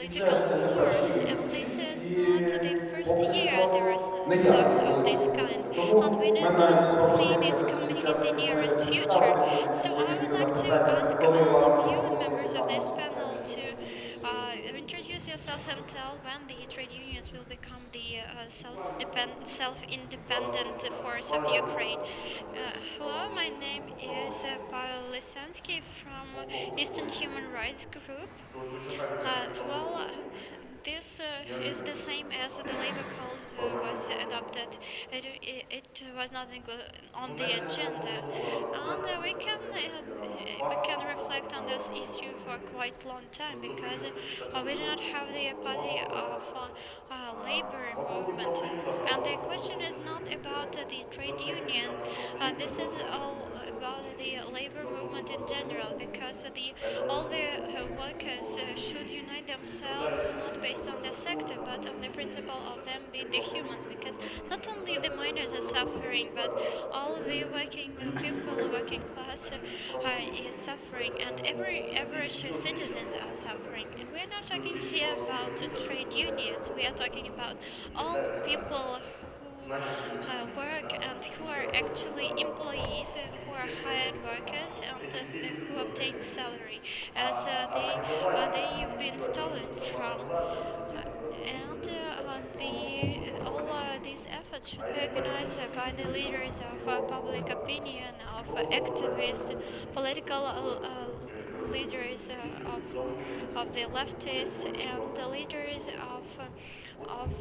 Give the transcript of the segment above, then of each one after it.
political force, and this is not the first year there are talks of this kind, and we do not see this coming in the nearest future. So I would like to ask all of you, members of this panel, to introduce yourselves and tell when the trade unions will become the self-independent force of Ukraine. Hello, my name is Pavel Lisansky from Eastern Human Rights Group. This is the same as the labor code was adopted. It was not on the agenda, and we can reflect on this issue for quite a long time because we do not have the party of labor movement. And the question is not about the trade union. This is all about the labor movement in general, because all the workers should unite themselves not based on the sector but on the principle of them being the humans, because not only the miners are suffering, but all the working people, working class is suffering, and every average citizens are suffering. And we're not talking here about trade unions, we are talking about all people who work and who are actually employees, who are hired workers, and who obtain salary as they've been stolen from. All these efforts should be organized by the leaders of public opinion, of activists, political leaders of the leftists, and the leaders of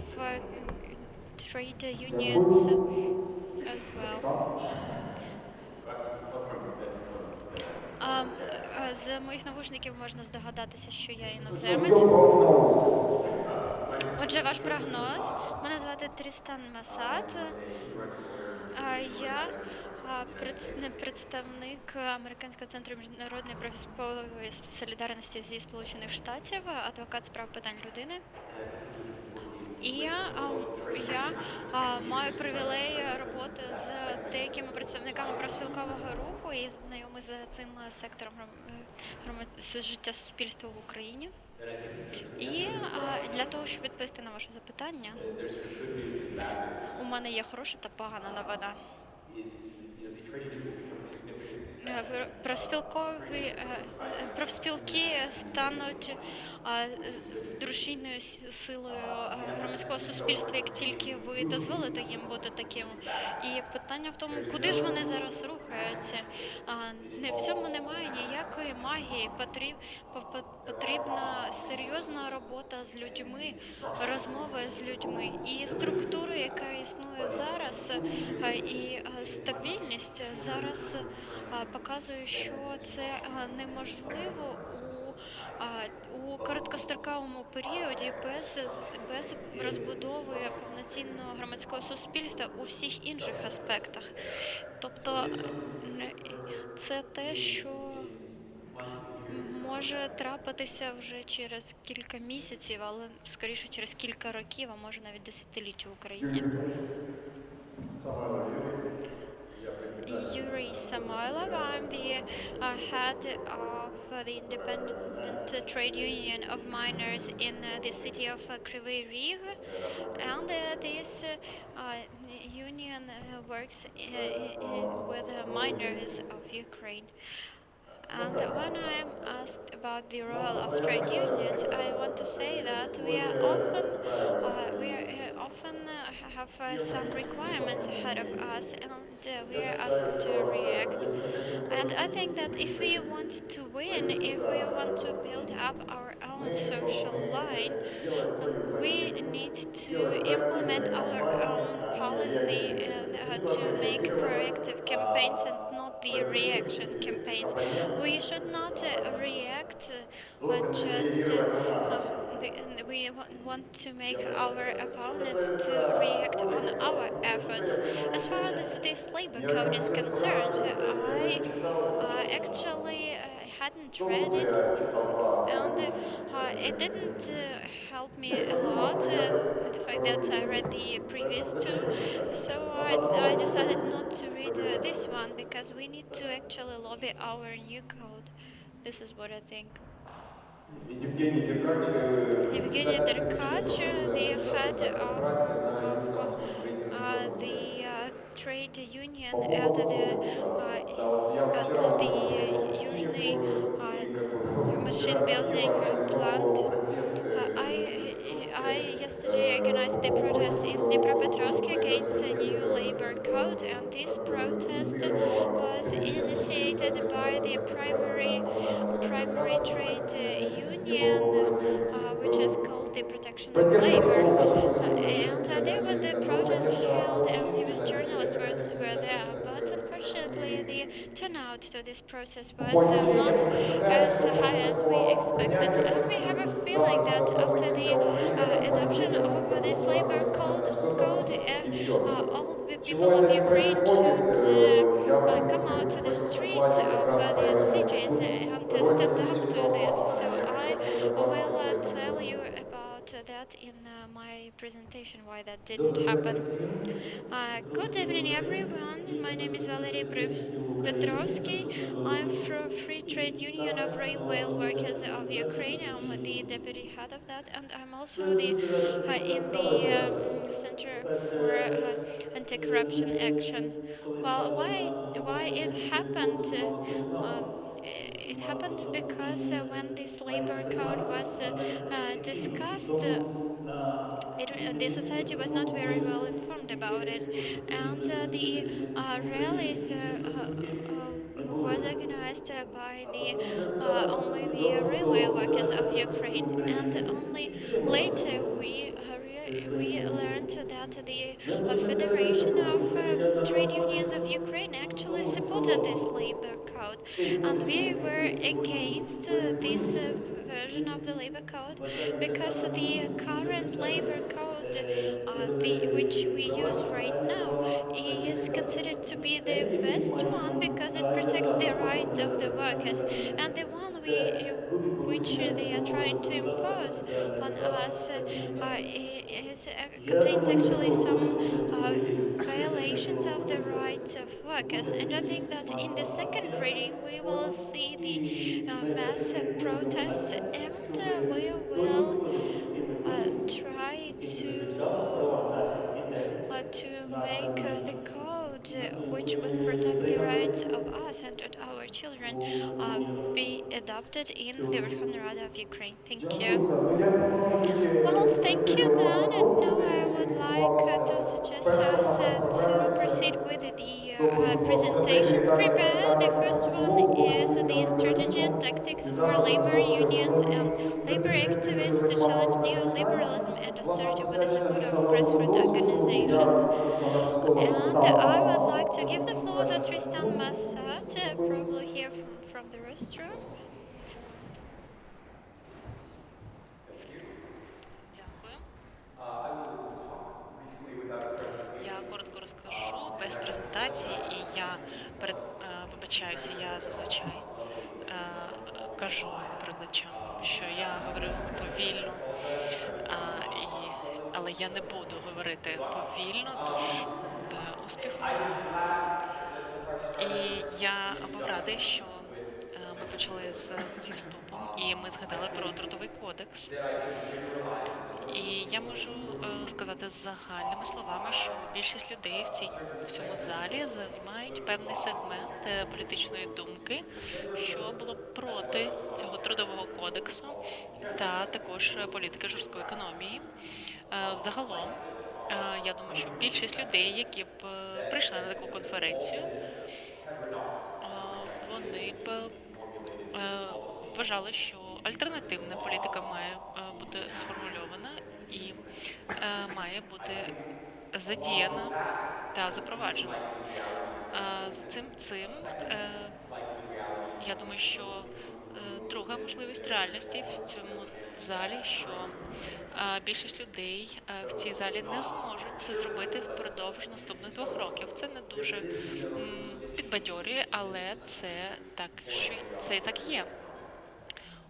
trade unions as well. Um, з моїх навушників можна здогадатися, що я What's your іноземець. prognosis? Отже, ваш прогноз. Мене звати Трістан Масад. Я представник Американського центру міжнародної профспілкової солідарності зі Сполучених Штатів, адвокат з прав питань людини. І я маю привілей роботи з деякими представниками профспілкового руху і знайомий з цим сектором життя суспільства в Україні. І для того, щоб відповісти на ваше запитання, у мене є хороша та погана новина. Профспілки стануть дружньою силою громадського суспільства, як тільки ви дозволите їм бути таким. І питання в тому, куди ж вони зараз рухаються. В цьому немає ніякої магії. Потрібна серйозна робота з людьми, розмови з людьми. І структура, яка існує зараз, і стабільність зараз показує, що це неможливо у короткостроковому періоді без розбудови повноцінного громадського суспільства у всіх інших аспектах. Тобто це те, що може трапитися вже через кілька місяців, але скоріше через кілька років, а може навіть десятиліть в Україні. Yuri Samoilov. I'm the head of the Independent Trade Union of Miners in the city of Kryvyi Rih, and this union works with miners of Ukraine. And when I'm asked about the role of trade unions, I want to say that we often have some requirements ahead of us, and we are asked to react. And I think that if we want to win, if we want to build up our own social line, we need to implement our own policy and to make proactive campaigns and not the reaction campaigns. We should not react, but just we want to make our opponents to react on our efforts. As far as this labor code is concerned, I actually hadn't read it, and it didn't help me a lot, the fact that I read the previous two, so I decided not to read this one, because we need to actually lobby our new code. This is what I think. Evgeny Derkach, the head of the trade union uh, at the usually uh, machine building plant. I yesterday organized the protest in Dnipropetrovsk against the new labor code, and this protest was initiated by the primary trade union, which is called the Protection of Labor. And there was the protest held, and even journalists were there. But unfortunately, the turnout to this process was not as high as we expected. And we have a feeling that after the adoption of this labor code, all the people of Ukraine should come out to the streets of their cities and stand up to that. So I will tell you about that in my presentation, why that didn't happen. Good evening, everyone. My name is Valery Petrovsky. I'm from Free Trade Union of Railway Workers of Ukraine. I'm the deputy head of that, and I'm also the in the Center for Anti-Corruption Action. Well, why it happened? It happened because when this labor code was discussed, the society was not very well informed about it, and the rallies was organized by the only the railway workers of Ukraine, and only later we learned that the Federation of Trade Unions of Ukraine actually supported this labor code, and we were against this version of the labor code because the current labor code, which we use right now, is considered to be the best one because it protects the right of the workers, and the one which they are trying to impose on us contains actually some uh, violations of the rights of workers. And I think that in the second reading we will see the mass protests, and we will try to make the code which would protect the rights of us and of our children be adopted in the Verkhovna Rada of Ukraine. Thank you. Well, thank you, Dan. And now I would like to suggest us to proceed with the presentations prepared. The first one is the strategy and tactics for labor unions and labor activists to challenge neoliberalism and austerity with the support of grassroots organizations. And I would like to give the floor to Tristan Massat, probably here from the restroom. Дякую. Я коротко розкажу без презентації, і я вибачаюся, я зазвичай кажу перекладачам, що я говорю повільно, але я не буду говорити повільно, тож успіху. І я був радий, що ми почали зі вступом, і ми згадали про трудовий кодекс. І я можу сказати загальними словами, що більшість людей в цьому залі займають певний сегмент політичної думки, що було проти цього трудового кодексу та також політики жорсткої економії. Взагалом, я думаю, що більшість людей, які б прийшли на таку конференцію, вони б вважали, що альтернативна політика має бути сформульована і має бути задіяна та запроваджена. З цим я думаю, що друга можливість реальності в цьому залі, що більшість людей в цій залі не зможуть це зробити впродовж наступних 2 років. Це не дуже підбадьорює, але це і так є.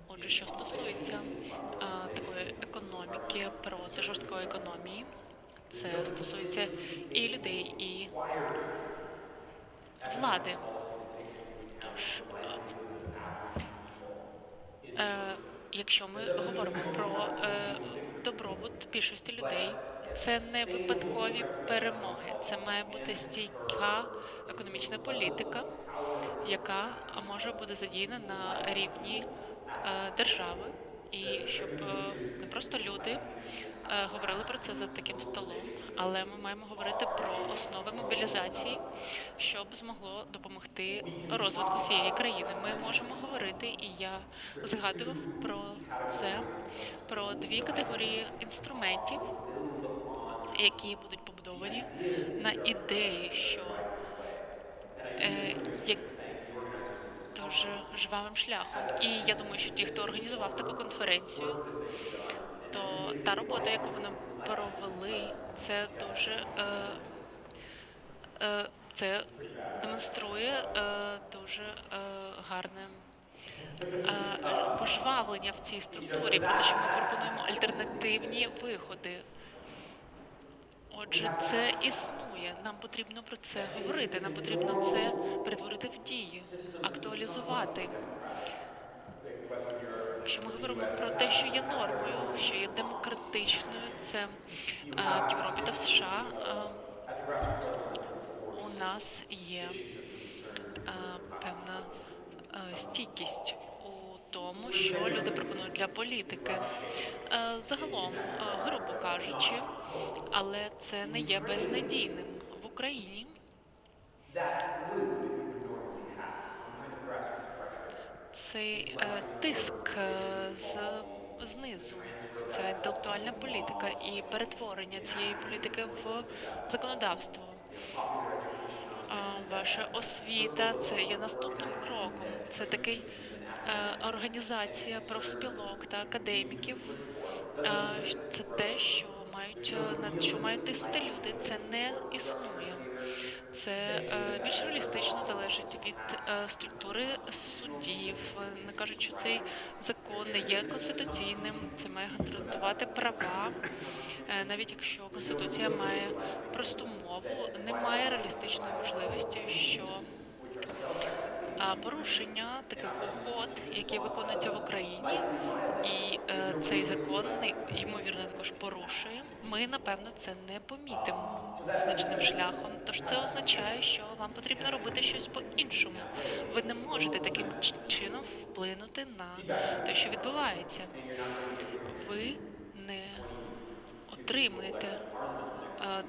Отже, що стосується такої економіки проти жорсткої економії, це стосується і людей, і влади. Тож якщо ми говоримо про добробут більшості людей, це не випадкові перемоги, це має бути стійка економічна політика, яка може бути задіяна на рівні держави, і щоб не просто люди говорили про це за таким столом, але ми маємо говорити про основи мобілізації, щоб змогло допомогти розвитку цієї країни. Ми можемо говорити, і я згадував про це, про дві категорії інструментів, які будуть побудовані на ідеї, що є дуже жвавим шляхом. І я думаю, що ті, хто організував таку конференцію, то та робота, яку вони провели, це дуже це демонструє дуже гарне пожвавлення в цій структурі, про те, що ми пропонуємо альтернативні виходи. Отже, це існує. Нам потрібно про це говорити. Нам потрібно це перетворити в дію, актуалізувати. Якщо ми говоримо про те, що є нормою, що є демократичною, це в Європі та в США у нас є певна стійкість у тому, що люди пропонують для політики. Загалом, грубо кажучи, але це не є безнадійним в Україні. Цей тиск знизу, ця інтелектуальна політика і перетворення цієї політики в законодавство. Ваша освіта це є наступним кроком. Це такий організація профспілок та академіків. Це те, що мають над що мають тиснути люди. Це не існує. Це більш реалістично залежить від структури суддів. Не кажуть, що цей закон не є конституційним. Це має гарантувати права. Навіть якщо Конституція має просту мову, немає реалістичної можливості, що порушення таких угод, які виконуються в Україні, і цей закон ймовірно також порушує. Ми напевно це не помітимо значним шляхом. Тож це означає, що вам потрібно робити щось по-іншому. Ви не можете таким чином вплинути на те, що відбувається. Ви не отримаєте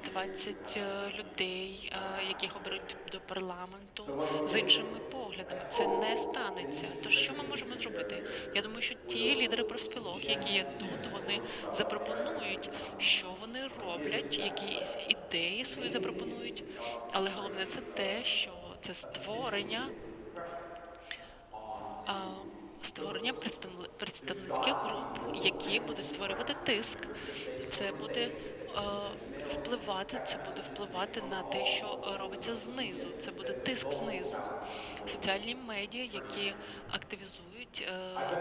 20 людей, яких оберуть до парламенту з іншими поглядами. Це не станеться. Тож що ми можемо зробити? Я думаю, що ті лідери профспілок, які є тут, вони запропонують, що вони роблять, які ідеї свої запропонують. Але головне це те, що це створення представницьких груп, які будуть створювати тиск. Це буде впливати на те, що робиться знизу. Це буде тиск знизу. Соціальні медіа, які активізують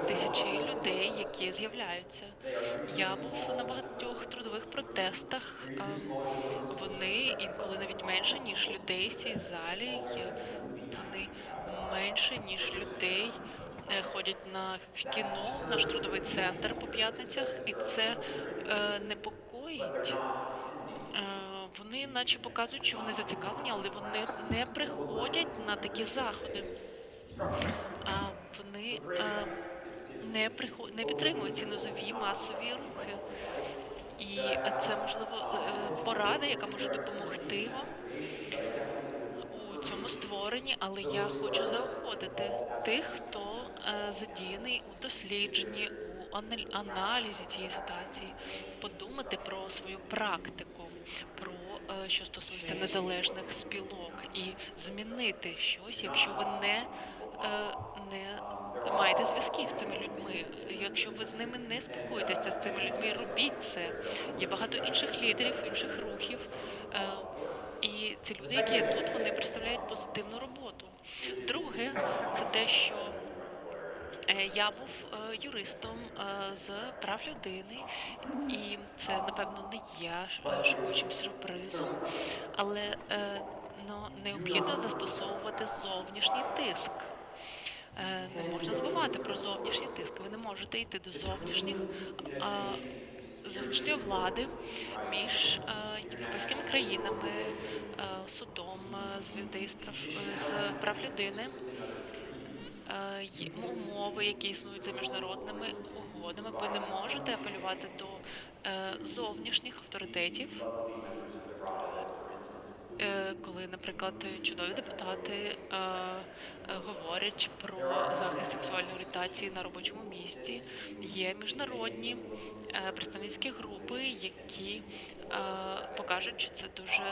тисячі людей, які з'являються. Я був на багатьох трудових протестах. Вони інколи навіть менше, ніж людей в цій залі. Вони менше, ніж людей ходять на кіно, в наш трудовий центр по п'ятницях, і це непокоїть. Вони наче показують, що вони зацікавлені, але вони не приходять на такі заходи. А вони не підтримують ці низові масові рухи. І це, можливо, порада, яка може допомогти вам у цьому створенні, але я хочу заохотити тих, хто задіяний у дослідженні, у аналізі цієї ситуації, подумати про свою практику, про що стосується незалежних спілок, і змінити щось, якщо ви не маєте зв'язків з цими людьми. Якщо ви з ними не спілкуєтеся з цими людьми, робіть це. Є багато інших лідерів, інших рухів. І ці люди, які є тут, вони представляють позитивну роботу. Друге, це те, що я був юристом з прав людини, і це, напевно, не є шокуючим сюрпризом, але необхідно застосовувати зовнішній тиск. Не можна забувати про зовнішній тиск. Ви не можете йти до а, зовнішньої влади між європейськими країнами, судом з людей з прав людини, умови, які існують за міжнародними угодами. Ви не можете апелювати до зовнішніх авторитетів, коли, наприклад, чудові депутати говорять про захист сексуальної орієнтації на робочому місці. Є міжнародні представницькі групи, які покажуть, що це дуже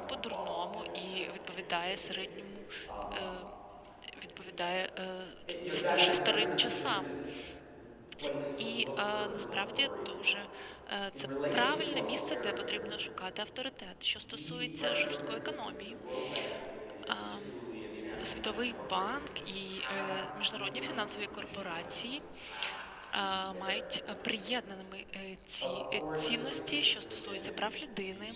по-дурному і відповідає середньому, е, відповідає лише старим часам. І насправді дуже це правильне місце, де потрібно шукати авторитет. Що стосується жорсткої економії, а, Світовий банк і міжнародні фінансові корпорації мають приєднаними ці цінності, що стосуються прав людини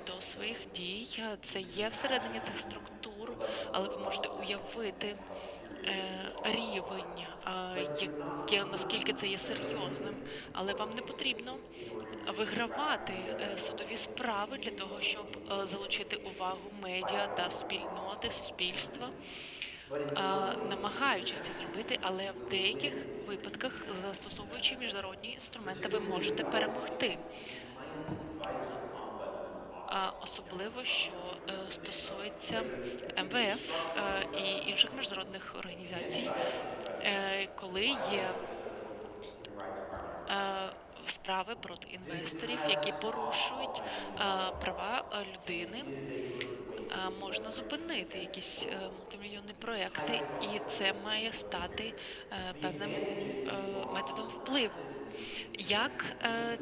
до своїх дій. Це є всередині цих структур, але ви можете уявити рівень, наскільки це є серйозним, але вам не потрібно вигравати судові справи для того, щоб залучити увагу медіа та спільноти, суспільства, намагаючись це зробити, але в деяких випадках, застосовуючи міжнародні інструменти, ви можете перемогти. Особливо, що стосується МВФ і інших міжнародних організацій, коли є справи проти інвесторів, які порушують права людини, можна зупинити якісь мультимільйонні проекти, і це має стати певним методом впливу. Як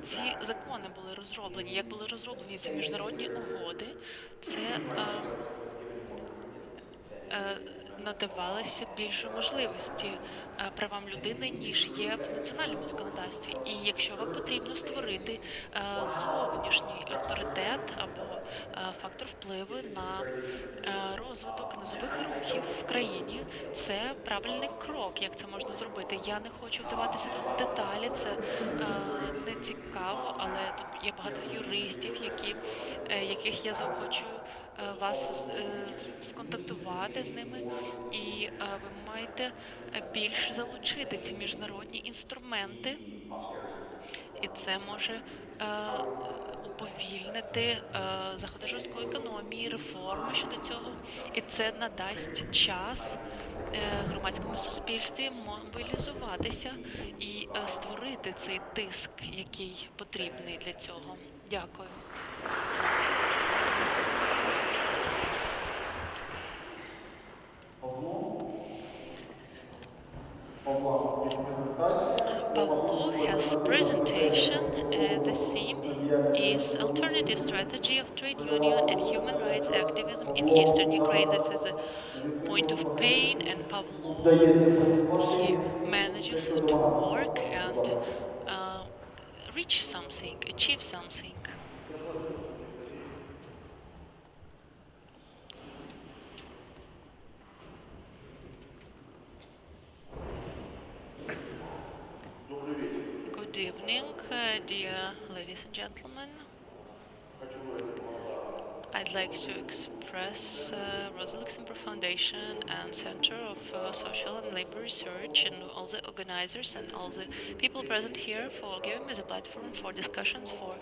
ці закони були розроблені, як були розроблені ці міжнародні угоди, це е, надавалися більше можливості правам людини, ніж є в національному законодавстві. І якщо вам потрібно створити зовнішній авторитет або фактор впливу на розвиток низових рухів в країні, це правильний крок. Як це можна зробити? Я не хочу вдаватися тут в деталі, це не цікаво, але тут є багато юристів, яких я заохочую вас сконтактувати з ними, і ви маєте більш залучити ці міжнародні інструменти, і це може уповільнити заходи жорсткої економії, реформи щодо цього, і це надасть час громадському суспільстві мобілізуватися і створити цей тиск, який потрібний для цього. Дякую. Pavlo has presentation. The theme is alternative strategy of trade union and human rights activism in eastern Ukraine. This is a point of pain, and Pavlo, he manages to work and uh, reach something, achieve something. Good evening, dear ladies and gentlemen. I'd like to express Rosa Luxemburg Foundation and Center of Social and Labor Research and all the organizers and all the people present here for giving me the platform for discussions, for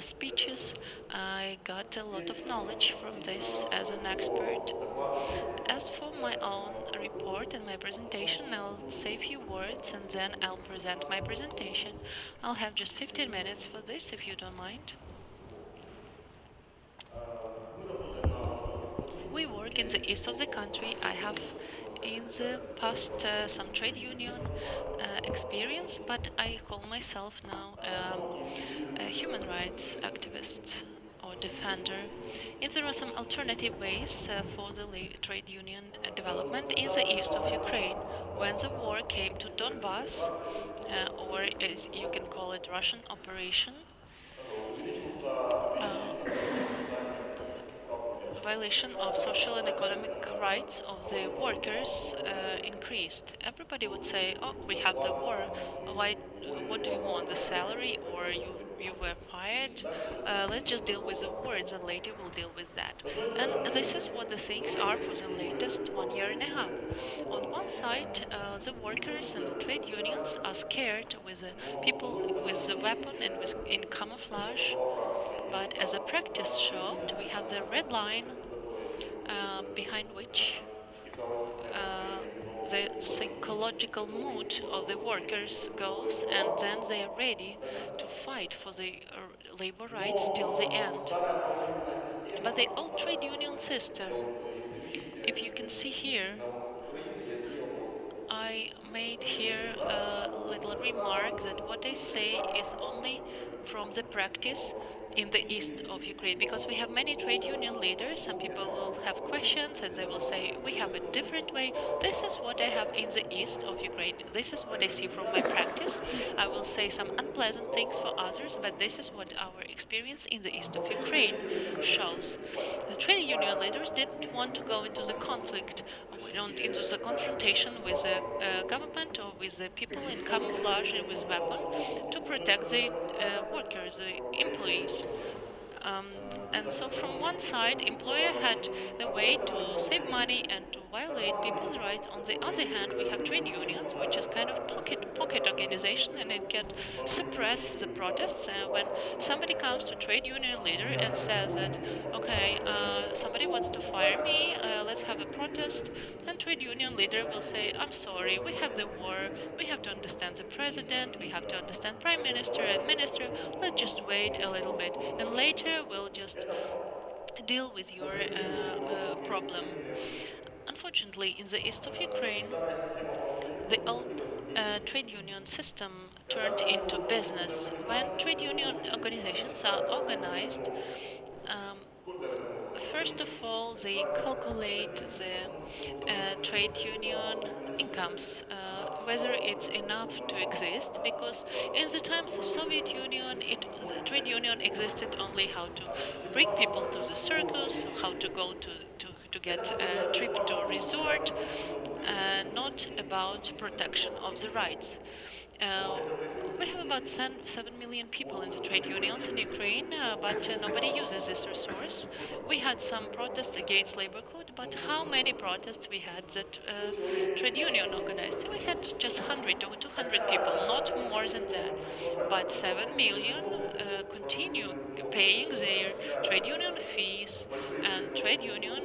speeches. I got a lot of knowledge from this as an expert. As for my own report and my presentation, I'll say a few words and then I'll present my presentation. I'll have just 15 minutes for this, if you don't mind. We work in the east of the country. I have in the past some trade union experience, but I call myself now a human rights activist or defender. If there are some alternative ways for the trade union development in the east of Ukraine, when the war came to Donbass, or as you can call it, Russian operation, violation of social and economic rights of the workers increased. Everybody would say, "Oh, we have the war. Why? What do you want? The salary, or you were fired? Let's just deal with the war, and then later we'll deal with that." And this is what the things are for the latest 1 year and a half. On one side, the workers and the trade unions are scared with the people with the weapon and with in camouflage, but as the practice showed, we have the red line behind which the psychological mood of the workers goes, and then they are ready to fight for the labor rights till the end. But the old trade union system, if you can see here, I made here a little remark that what I say is only from the practice in the east of Ukraine, because we have many trade union leaders. Some people will have questions and they will say, "We have a different way." This is what I have in the east of Ukraine. This is what I see from my practice. I will say some unpleasant things for others, but this is what our experience in the east of Ukraine shows. The trade union leaders didn't want to go into the conflict, into the confrontation with the government or with the people in camouflage and with weapon to protect the workers, the employees. And so from one side, employer had the way to save money and to violate people's rights. On the other hand, we have trade unions, which is kind of pocket organization, and it can suppress the protests. When somebody comes to trade union leader and says that, okay, somebody wants to fire me, let's have a protest, and trade union leader will say, I'm sorry, we have the war, we have to understand the president, we have to understand prime minister and minister, let's just wait a little bit, and later we'll just deal with your problem. Unfortunately, in the east of Ukraine, the old trade union system turned into business. When trade union organizations are organized, um, first of all, they calculate the trade union incomes, whether it's enough to exist. Because in the times of Soviet Union, the trade union existed only how to bring people to the circus, how to go to get a trip to a resort, not about protection of the rights. Uh, we have about 7 million people in the trade unions in Ukraine, but nobody uses this resource. We had some protests against labor code, but how many protests we had that trade union organized? We had just 100 or 200 people, not more than that. But 7 million continue paying their trade union fees, and trade union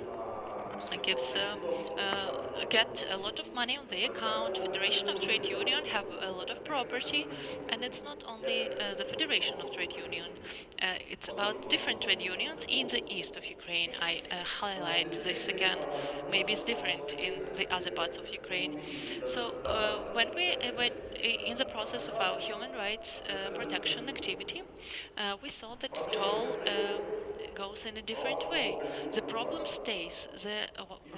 gives uh, get a lot of money on the account. Federation of Trade Union have a lot of property, and it's not only the Federation of Trade Union. It's about different trade unions in the east of Ukraine. I highlight this again. Maybe it's different in the other parts of Ukraine. So when we were in the process of our human rights protection activity, we saw that it all goes in a different way. The problem stays. The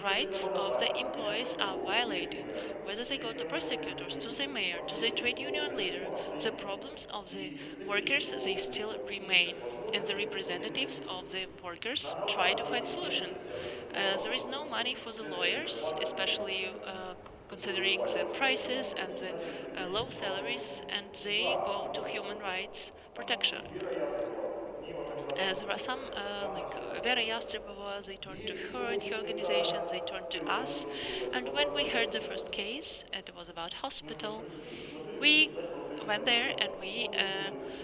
rights of the employees are violated. Whether they go to prosecutors, to the mayor, to the trade union leader, the problems of the workers, they still remain. And the representatives of the workers try to find solution. There is no money for the lawyers, especially considering the prices and the low salaries, and they go to human rights protection. There are some, like Vera Yastrebova, they turned to her and her organizations, they turned to us. And when we heard the first case, it was about hospital, we went there and we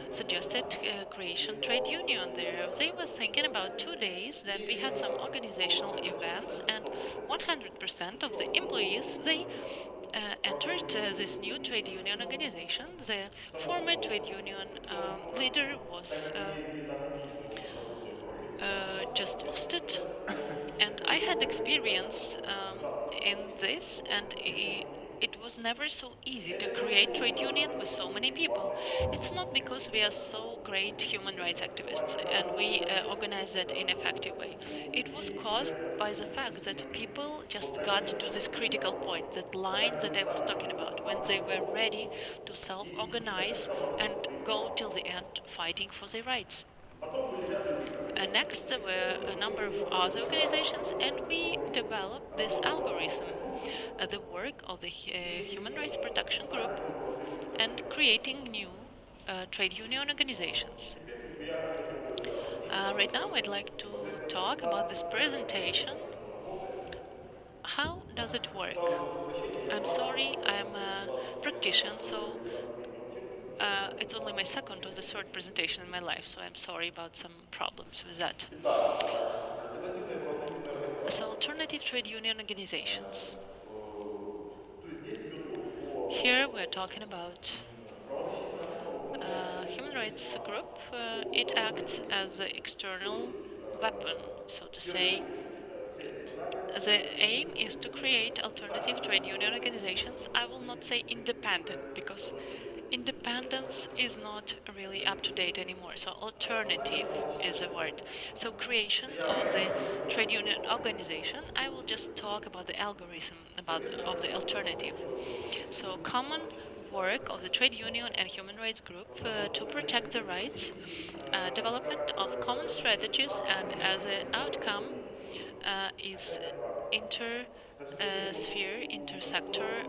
suggested creation trade union there. They were thinking about 2 days. Then we had some organizational events, and 100% of the employees they entered this new trade union organization. The former trade union leader was just ousted, and I had experience in this, and it was never so easy to create trade union with so many people. It's not because we are so great human rights activists and we organize that in effective way. It was caused by the fact that people just got to this critical point, that line that I was talking about, when they were ready to self-organize and go till the end fighting for their rights. Next, there were a number of other organizations, and we developed this algorithm, the work of the Human Rights Protection Group, and creating new trade union organizations. Right now, I'd like to talk about this presentation. How does it work? I'm sorry, I'm a practitioner, so it's only my second or the third presentation in my life, so I'm sorry about some problems with that. So, alternative trade union organizations. Here we're talking about human rights group. It acts as an external weapon, so to say. The aim is to create alternative trade union organizations. I will not say independent because independence is not really up to date anymore. So alternative is a word. So creation of the trade union organization. I will just talk about the algorithm about of the alternative. So common work of the trade union and human rights group to protect the rights, development of common strategies, and as an outcome is inter sphere, intersector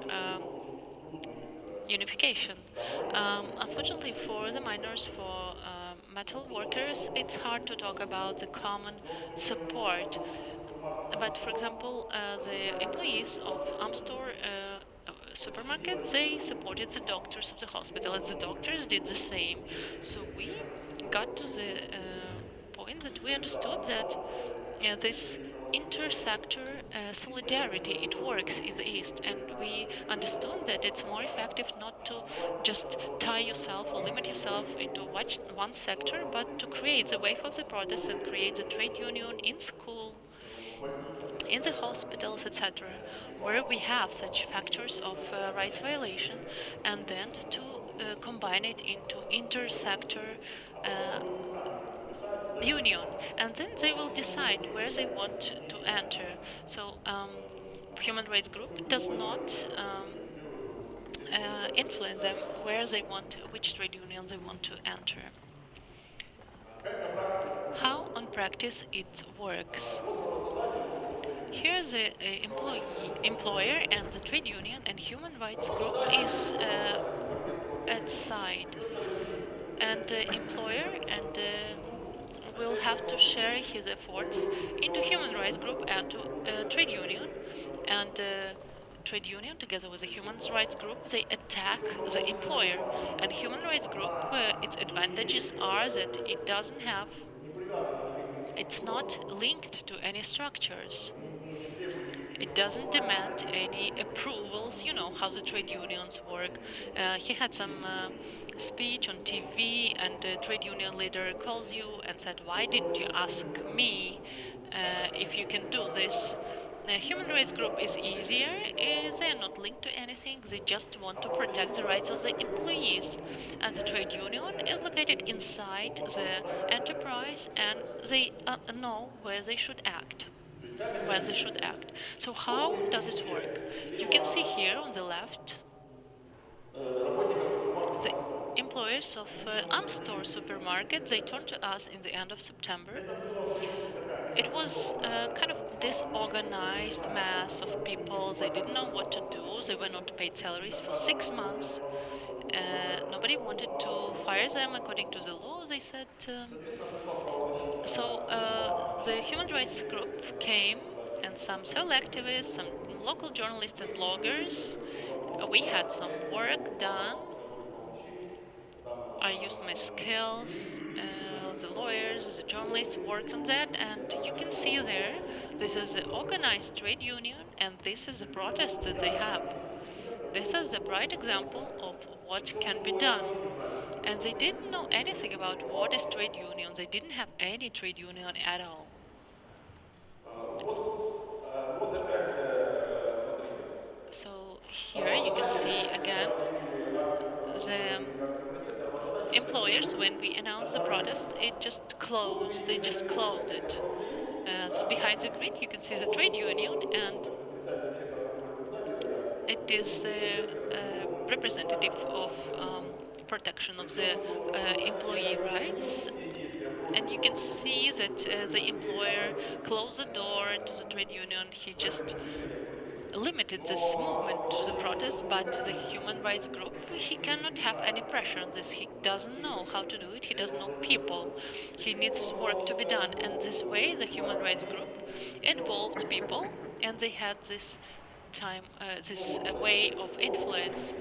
unification. Unfortunately, for the miners, for metal workers, it's hard to talk about the common support. But for example, the employees of Amstore supermarket, they supported the doctors of the hospital, and the doctors did the same. So we got to the point that we understood that this intersector solidarity, it works in the east, and we understood that it's more effective not to just tie yourself or limit yourself into one sector, but to create the wave of the protest and create the trade union in school, in the hospitals, etc., where we have such factors of rights violation, and then to combine it into intersector uh, union, and then they will decide where they want to enter. So human rights group does not influence them where they want, which trade union they want to enter. How on practice it works. Here the employer and the trade union and human rights group is at side, and the employer and will have to share his efforts into human rights group and to trade union, and trade union together with the human rights group, they attack the employer, and human rights group, its advantages are that it doesn't have, it's not linked to any structures. It doesn't demand any approvals. You know how the trade unions work. He had some speech on TV, and the trade union leader calls you and said, "Why didn't you ask me if you can do this?" The human rights group is easier. They are not linked to anything. They just want to protect the rights of the employees. And the trade union is located inside the enterprise, and they know where they should act, when they should act. So how does it work? You can see here on the left the employers of Amstore supermarket. They turned to us in the end of September. It was a kind of disorganized mass of people. They didn't know what to do. They were not paid salaries for 6 months. Nobody wanted to fire them according to the law. They said so. The human rights group came, and some civil activists, some local journalists and bloggers. We had some work done. I used my skills. The lawyers, the journalists worked on that, and you can see there, this is the organized trade union, and this is the protest that they have. This is a bright example of what can be done. And they didn't know anything about what is trade union. They didn't have any trade union at all. So here you can see again the employers, when we announced the protest, it just closed. They just closed it. So behind the grid, you can see the trade union, and it is representative of protection of the employee rights. And you can see that the employer closed the door to the trade union. He just limited this movement to the protest, but the human rights group, he cannot have any pressure on this. He doesn't know how to do it. He doesn't know people. He needs work to be done. And this way, the human rights group involved people, and they had this this way of influence.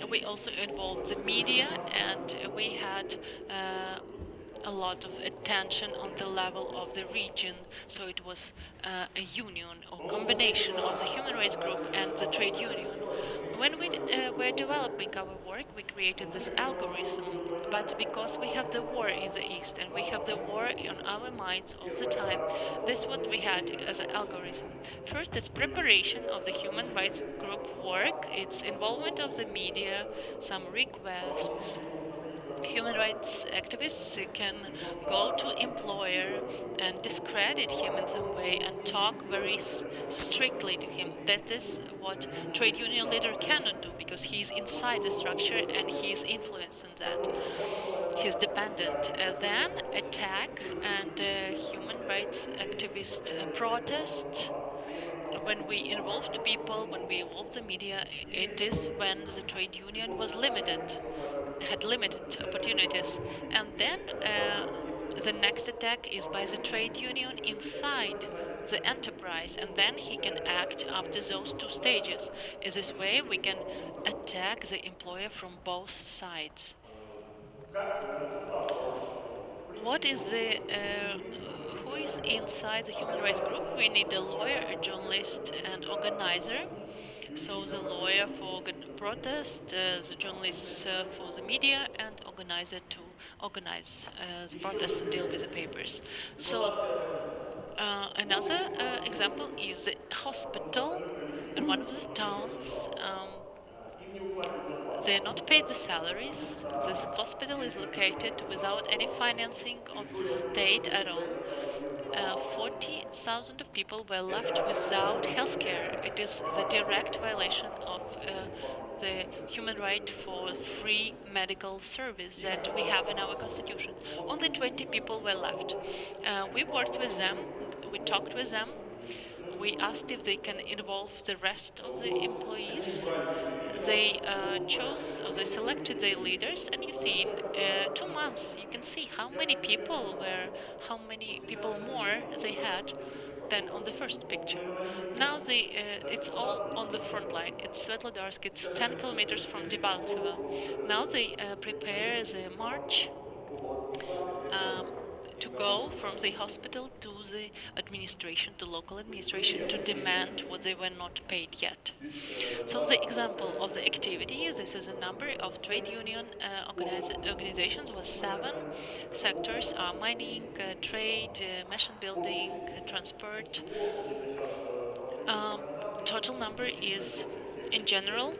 We also involved the media, and we had uh, a lot of attention on the level of the region. So it was a union or combination of the human rights group and the trade union. When we were developing our work, we created this algorithm. But because we have the war in the East and we have the war on our minds all the time, this is what we had as an algorithm. First, it's preparation of the human rights group work, its involvement of the media, some requests. Human rights activists can go to employer and discredit him in some way and talk very strictly to him. That is what trade union leader cannot do because he's inside the structure and he's influencing that. He's dependent. Then attack and human rights activist protest. When we involved people, when we involved the media, it is when the trade union was limited, had limited opportunities. And then the next attack is by the trade union inside the enterprise, and then he can act after those two stages. In this way, we can attack the employer from both sides. What is the who is inside the human rights group? We need a lawyer, a journalist, and organizer. So the lawyer for protest, the journalists for the media, and organizer to organize the protests and deal with the papers. So another example is the hospital in one of the towns. They are not paid the salaries. This hospital is located without any financing of the state at all. 40,000 of people were left without health care. It is the direct violation of the human right for free medical service that we have in our constitution. Only 20 people were left. We worked with them, we talked with them, we asked if they can involve the rest of the employees. They chose or they selected their leaders, and you see in 2 months you can see how many people were, how many people more they had than on the first picture. Now it's all on the front line. It's Svetlodarsk. It's 10 kilometers from Debaltseve. Now they prepare the march um, to go from the hospital to the administration, to local administration, to demand what they were not paid yet. So the example of the activity, this is a number of trade union organizations was 7 sectors are mining, trade, machine building, transport. Um, Total number is, in general,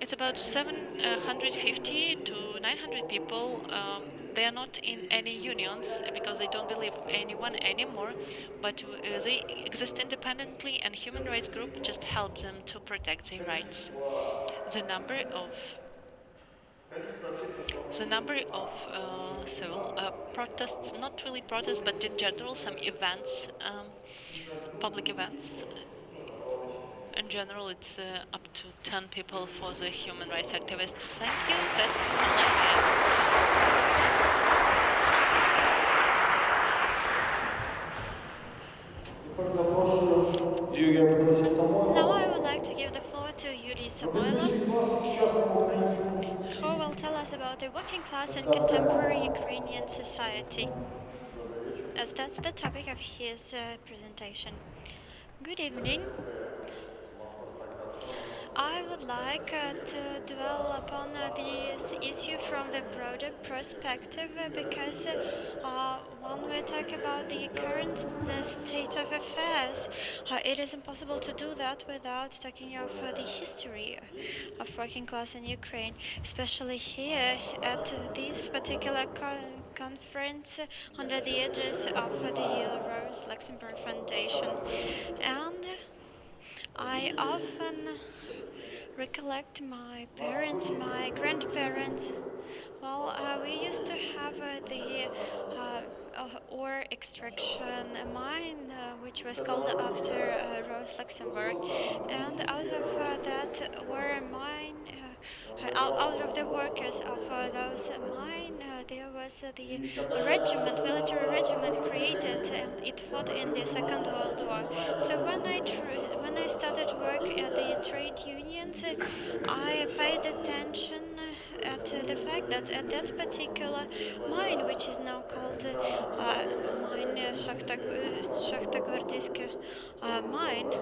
it's about 750 to 900 people. They are not in any unions because they don't believe anyone anymore, but they exist independently, and human rights group just helps them to protect their rights. The number of civil protests, not really protests, but in general, some events, public events. In general, it's up to 10 people for the human rights activists. Thank you. That's all I have. Тепер запрошую Юрія Петровича Now I Самойлова. would like to give the floor to Yuri Samoylov, Доведіть, будь ласка, сучасному українському who суспільству. will tell us about the working class in Така тема. contemporary Ukrainian society, Добрий вечір. as that's the topic of his presentation. Good evening. I would like to dwell upon this issue from the broader perspective because when we talk about the current state of affairs, it is impossible to do that without talking of the history of working class in Ukraine, especially here at this particular conference under the aegis of the Rose Luxemburg Foundation. And I often recollect my parents, my grandparents. Well, we used to have the uh, ore extraction mine, which was called after Rose Luxemburg, and out of that ore mine, out of the workers of those mine, there was the regiment, military regiment created, and it fought in the Second World War. So when I started work at the trade unions, I paid attention at the fact that at that particular mine, which is now called mine Shachta Gvardiska mine,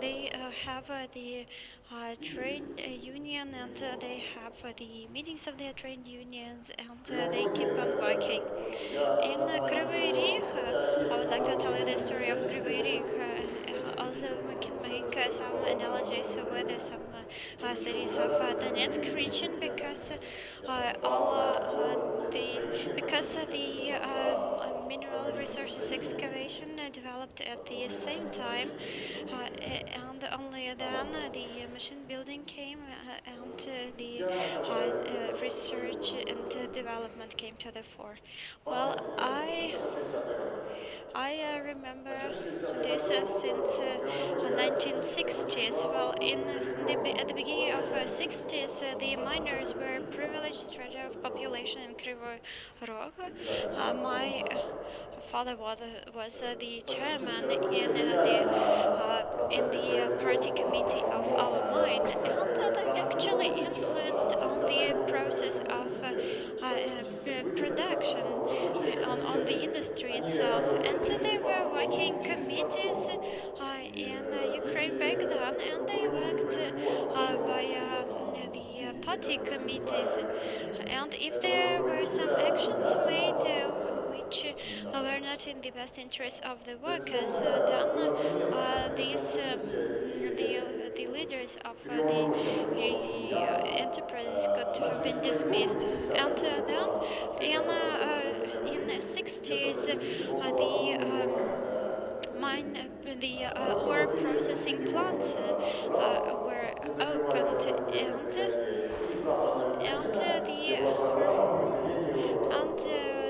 they have the trade union, and they have the meetings of their trade unions, and they keep on working. In Kryvyi Rih, I would like to tell you the story of Kryvyi Rih. Also, we can make some analogies with some cities of Donetsk region, because all the mineral resources excavation developed at the same time, and only then the machine building came, and the research and development came to the fore. Well, I remember this since 1960s. Well, at the beginning of 60s, the miners were privileged strata of population in Kryvyi Rog. My father was the chairman in the party committee of our mine, and that actually influenced on the process of production, on the industry itself. And they were working committees in Ukraine back then, and they worked by the party committees. And if there were some actions made which were not in the best interest of the workers, then these the leaders of enterprises could have been dismissed. And then in the 60s, the ore processing plants were opened, and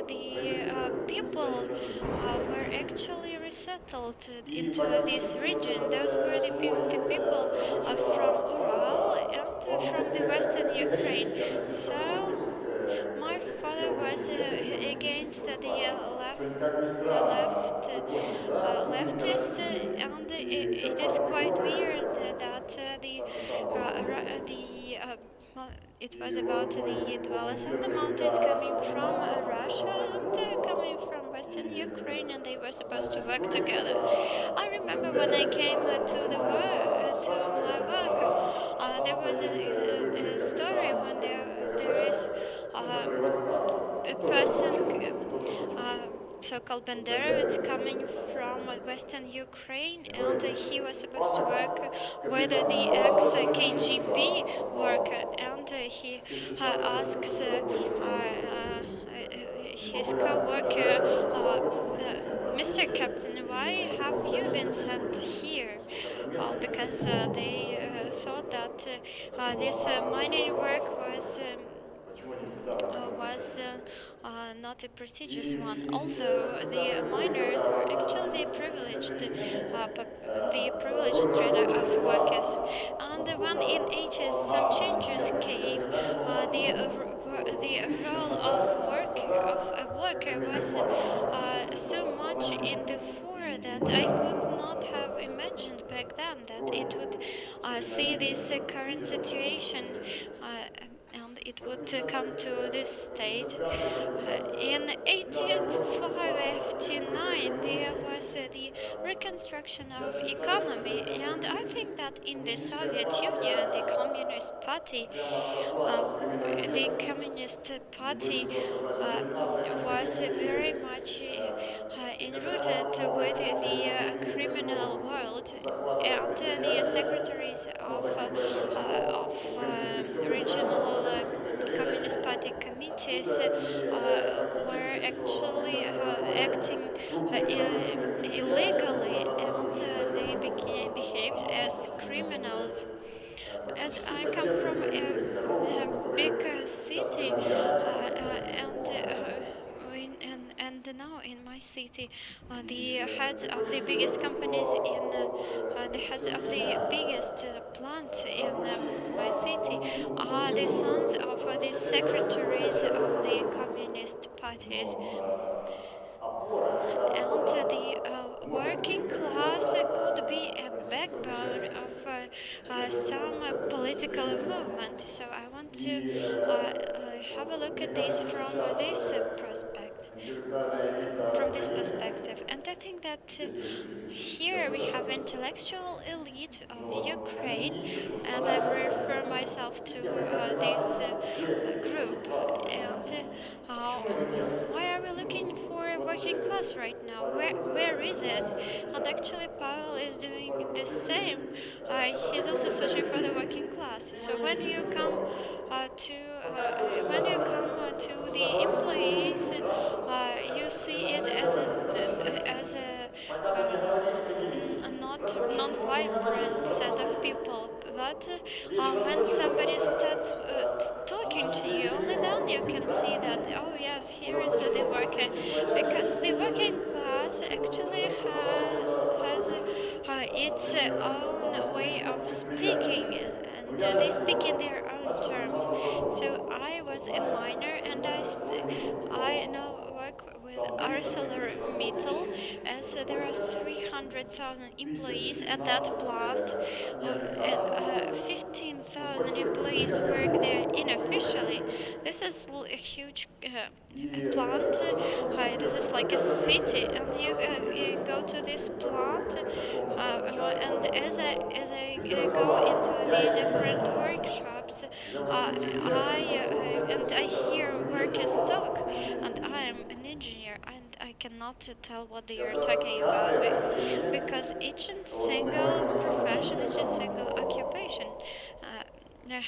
the people were actually resettled into this region. Those were the people from Ural and from the western Ukraine. So my father was against the leftists, and it is quite weird that it was about the dwellers of the mountains coming from Russia and coming from Western Ukraine, and they were supposed to work together. I remember when I came to my work, there was a story when there is. A person, so-called Banderovец, coming from Western Ukraine, and he was supposed to work with the ex-KGB worker, and he asks his co-worker, Mr. Captain, why have you been sent here? Well, because they thought that this mining work was not a prestigious one, although the miners were actually the privileged strata of workers. And when in 80s some changes came, the role of a worker was so much in the fore that I could not have imagined back then that it would see this current situation, and it would come to this state. In 1859, there was the reconstruction of economy, and I think that in the Soviet Union, uh, the Communist Party was very much enrooted with the criminal world, and the secretaries of regional Communist Party committees were actually acting illegally, and they behaved as criminals. as I come from a big city, and and now in my city, the heads of the biggest companies in the heads of the biggest plant in my city are the sons of the secretaries of the communist parties, and the working class could be a backbone of some political movement. So I want to have a look at this from this perspective, and I think that here we have intellectual elite of Ukraine, and I'm refer myself to this group. And why are we looking for a working class right now? Where is it? And actually, Paul is doing the same. He's also searching for the working class. So when you come to the employees, you see it as a not non-vibrant set of people, but when somebody starts talking to you, only then you can see that, oh yes, here is the worker, because the working class actually has its own way of speaking, and they speak in their own terms. So I was a miner, and I now work with ArcelorMittal, as there are 300,000 employees at that plant. 15,000 employees work there unofficially. This is a huge plant. This is like a city, and you go to this plant, and as I go into the different workshops, I hear workers talk, and I am an engineer, and I cannot tell what they are talking about, because each and single profession, each and single occupation uh,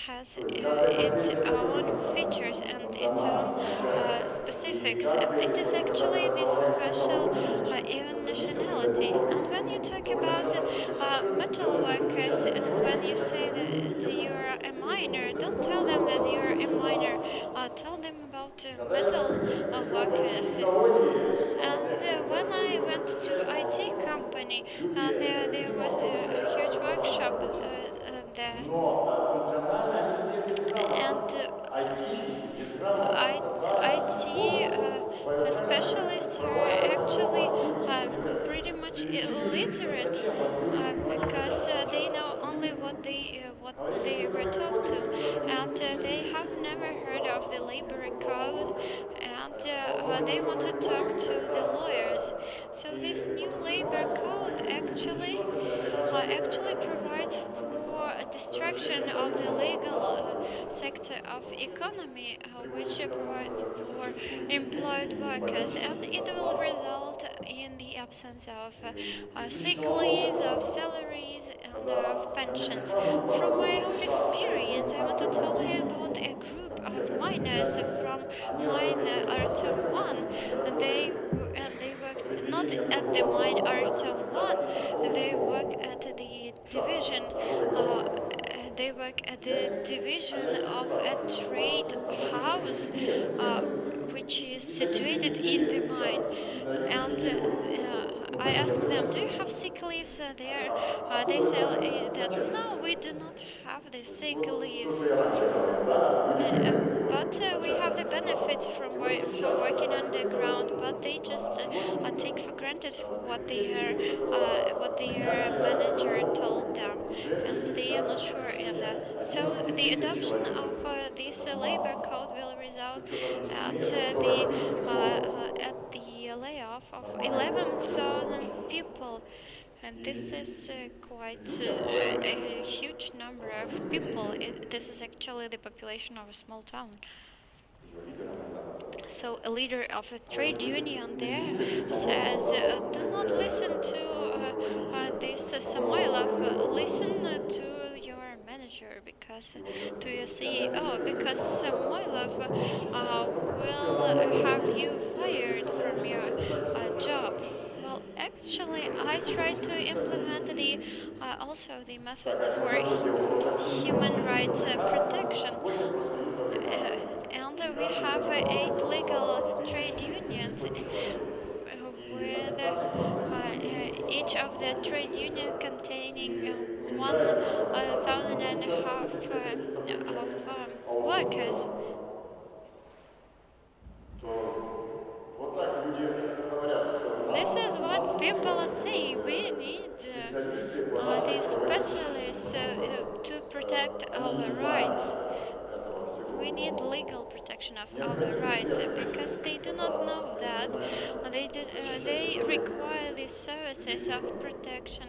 has its own features and its own specifics, and it is actually this special even nationality. And when you talk about metal workers, and when you say that you are a miner, don't tell them that you are a miner. Tell them about metal workers. And when I went to IT company, and there was a huge workshop there, and I, IT specialists are actually pretty much illiterate, because they know only what they were taught to, and they have never heard of the labor code, and they want to talk to the lawyers. So this new labor code actually provides for a destruction of the legal sector of economy, which provides for employed workers, and it will result in the absence of sick leaves, of salaries, and of pensions. From my own experience, I want to tell you about a group of miners from mine Artem 1, and they worked not at the mine Artem 1, they work at the division. Uh, they work at the division of a trade house, uh, which is situated in the mine. And I asked them, "Do you have sick leaves there?" They say that no, we do not have the sick leaves. But we have the benefits for working underground, but they just take for granted what their manager told them, and they are not sure in that. So the adoption of this labor code will result at the layoff of 11,000 people, and this is quite a huge number of people. This is actually the population of a small town. So a leader of a trade union there says, "Do not listen to this Samoilov. Listen to your manager, because to your CEO, because Samoilov will have you fired from your job." Well, Actually, I tried to implement the also the methods for human rights protection, and we have eight legal trade unions with each of the trade union containing one thousand and a half of workers. вот так люди говорят, что This нам is what нам people нужны are saying. We need специалисты по нашей these промышленности, specialists потому что to protect они не our знают rights. этого всего. We need Но legal protection of our необходимо rights всем этим because they do not хвататься, know я не that знаю, защищать they здоровье require these services людей of тоже. protection,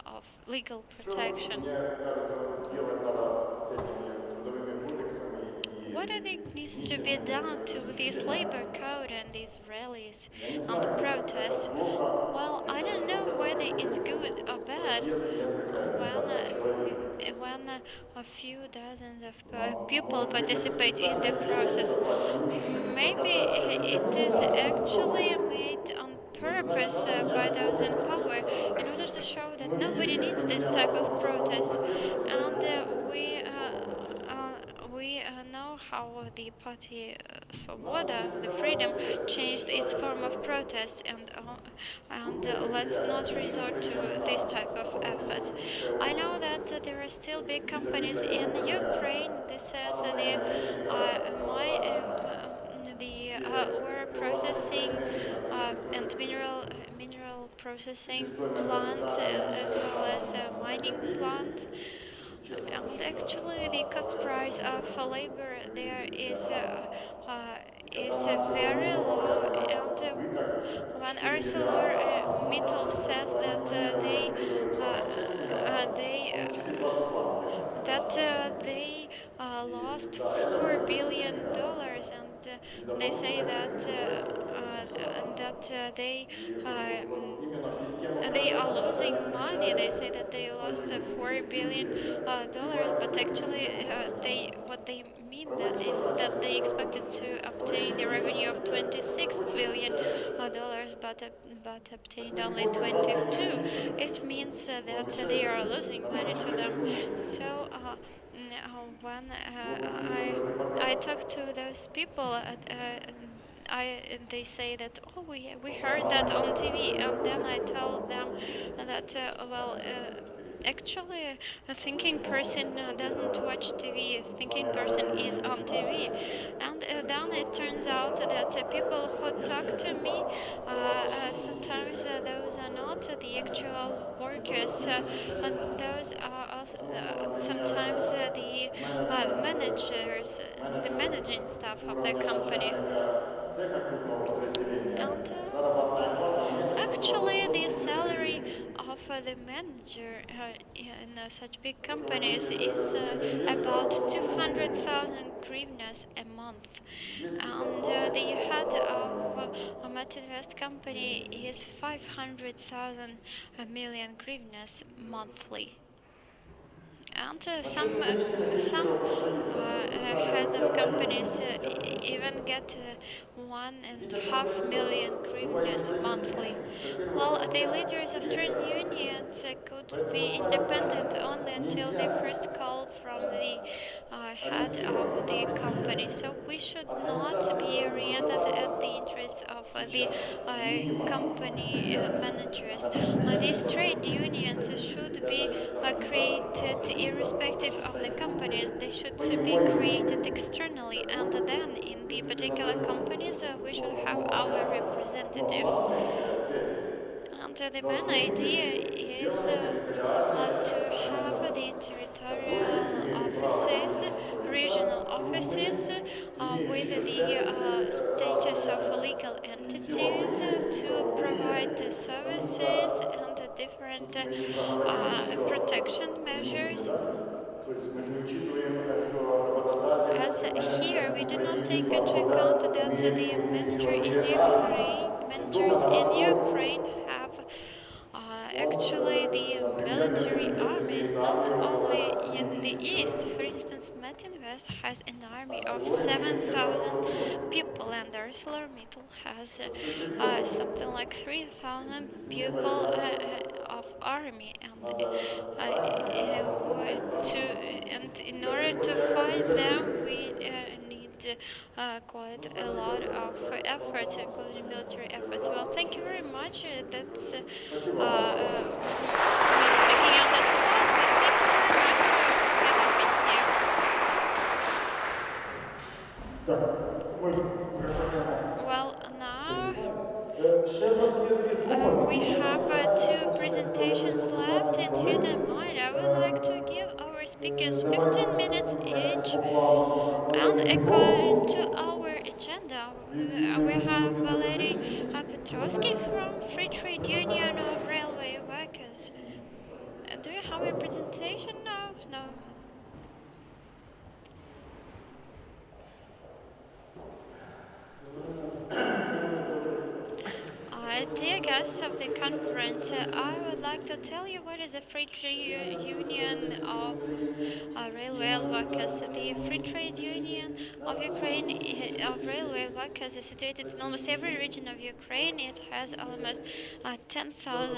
of legal Что, protection. мне кажется, сделать надо с этими трудовыми кодексами What I и think needs to be изменением done to this защищения? labor code and these rallies Я не and знаю, protests? плохо Well, I это, don't что know когда whether it's приходит good or bad протест несколько when десятков человек. a few dozens of Но, people может быть, это participate in the специальные требования process. к власть имущим, что Maybe касается it никому is другому, кроме actually них. made on Ну, это значит, purpose надо менять by those условия in power контекста. in order to show that Мы видим, nobody как needs this type поменялась of постановка protest. протеста, дай And бог, uh, we know how the party надо Svoboda, the мобилизовать freedom, протесты. Это changed its шаг form of вперед. protest, and Крупные let's предприятия not решили resort быть to this type на of стороне efforts. демократической I know оппозиции. that there are still big companies Ядовитая in ядерная Ukraine. This is атомная my электростанция, the где ore киловатт-часа processing энергии находится and только mineral processing себестоимость plants as официальная well as на 2 mining копейки. plants. Честно, And очень жаль. actually, the cost price of labor there Производителя атома. uh, Это is на все very равно low. говорят, у нас And убыток when 4 миллиарда, а нам ArcelorMittal кажется, что says на данный that момент они натребовали 27 миллиардов, they получили 22 миллиарда. И lost да, это $4 billion, and и they say дополнительные that прибыли в they И вот именно система they are конвейера, когда не losing money. They включается say that they lost свои $4 billion dollars, прибавки but прибыли actually they what they mean that is that they expected to obtain the revenue of $26 billion dollars, but obtained Таким only образом, надо принять 22. решение. It means that they Обеспечить are losing money to them. обеспечить So when свободу истории I пока. talk to those people, they say that we Пока heard нам that on TV, история and then I контекста tell самого them важнее. that Впереди. actually a thinking Поэтому person doesn't watch TV. A thinking национальная person военная is on TV, мобилизация and это then it turns именно out that people who talk совместная to me группа правозащитники, sometimes those are not the actual которые workers, должны защищать and нас. those are Потому что, например, sometimes the managers, the менеджер managing staff of the уровня company. начальника цеха крупного подразделения, And заработная плата в месяц от actually, 23 the тысяч salary гривен. of the manager in such big companies is Это и есть about православный минимум. 200,000 hryvnias a month. Есть And зарплаты the head of a Metinvest в company месяц. is 500,000 million hryvnias monthly. And Значит, в зависимости от some первого профсоюза, heads представим, я of профсоюз, companies я профессионал. even get one and Лидер half профсоюза million говорит hryvnias monthly. независимо. Это первый Well, the сентября leaders of trade директора unions предприятия. could be Поэтому ставим independent границы. only until the Нельзя first call from the head ориентироваться of на the company. предприятие. So we should not Организация be должна oriented at создаваться the interests of the сейчас, мимо company предприятия. managers. А предприятие These должно trade unions содействовать should этой be организации created профсоюза в irrespective of the осуществлении companies. функций They should по be его created имени. externally, and Такой, then в in the принципе, particular национальный companies we should подход. have our Но representatives. главный тезис And the main должны idea быть is сделаны территориальные to have the организации, которые territorial имеют право offices, regional регистрироваться offices, крупными, with имеющие the ценности status of развития legal и entities силовые, и to provide правовые, the потому services что and the different тут мы не проговорили еще protection минутку, measures. да? То есть мы же не учитываем, что работодатель, As here, we do not производитель, take into account работа that имеет крупные силовые армии, в managers которых in Ukraine have actually, the military army is not only in the east. For instance, Metinvest has an army of 7,000 people, and ArcelorMittal has something like 3,000 people of army. To and in order to fight them, we need quite a lot of efforts, including military efforts. Well, thank you very much. That's was me speaking on the spot, but thank you very much for having me here. Так, ой, уже поняла. Well, now Спасибо. Ще в нас є така група. we have two presentations left, and if you don't mind, I would like to give our speakers Давайте 15 minutes each. по плану And направляємо according дорогу. to our agenda, І we ми have хотіли Valery запросити Petrovsky земельних from Free Trade Union депутатів of Railway Workers. і Do you have a presentation now? No. Dear guests of the conference, I would like to tell you what is a free trade union of railway workers. The Free Trade Union of Ukraine of railway workers is situated in almost every region of Ukraine. It has almost 10,000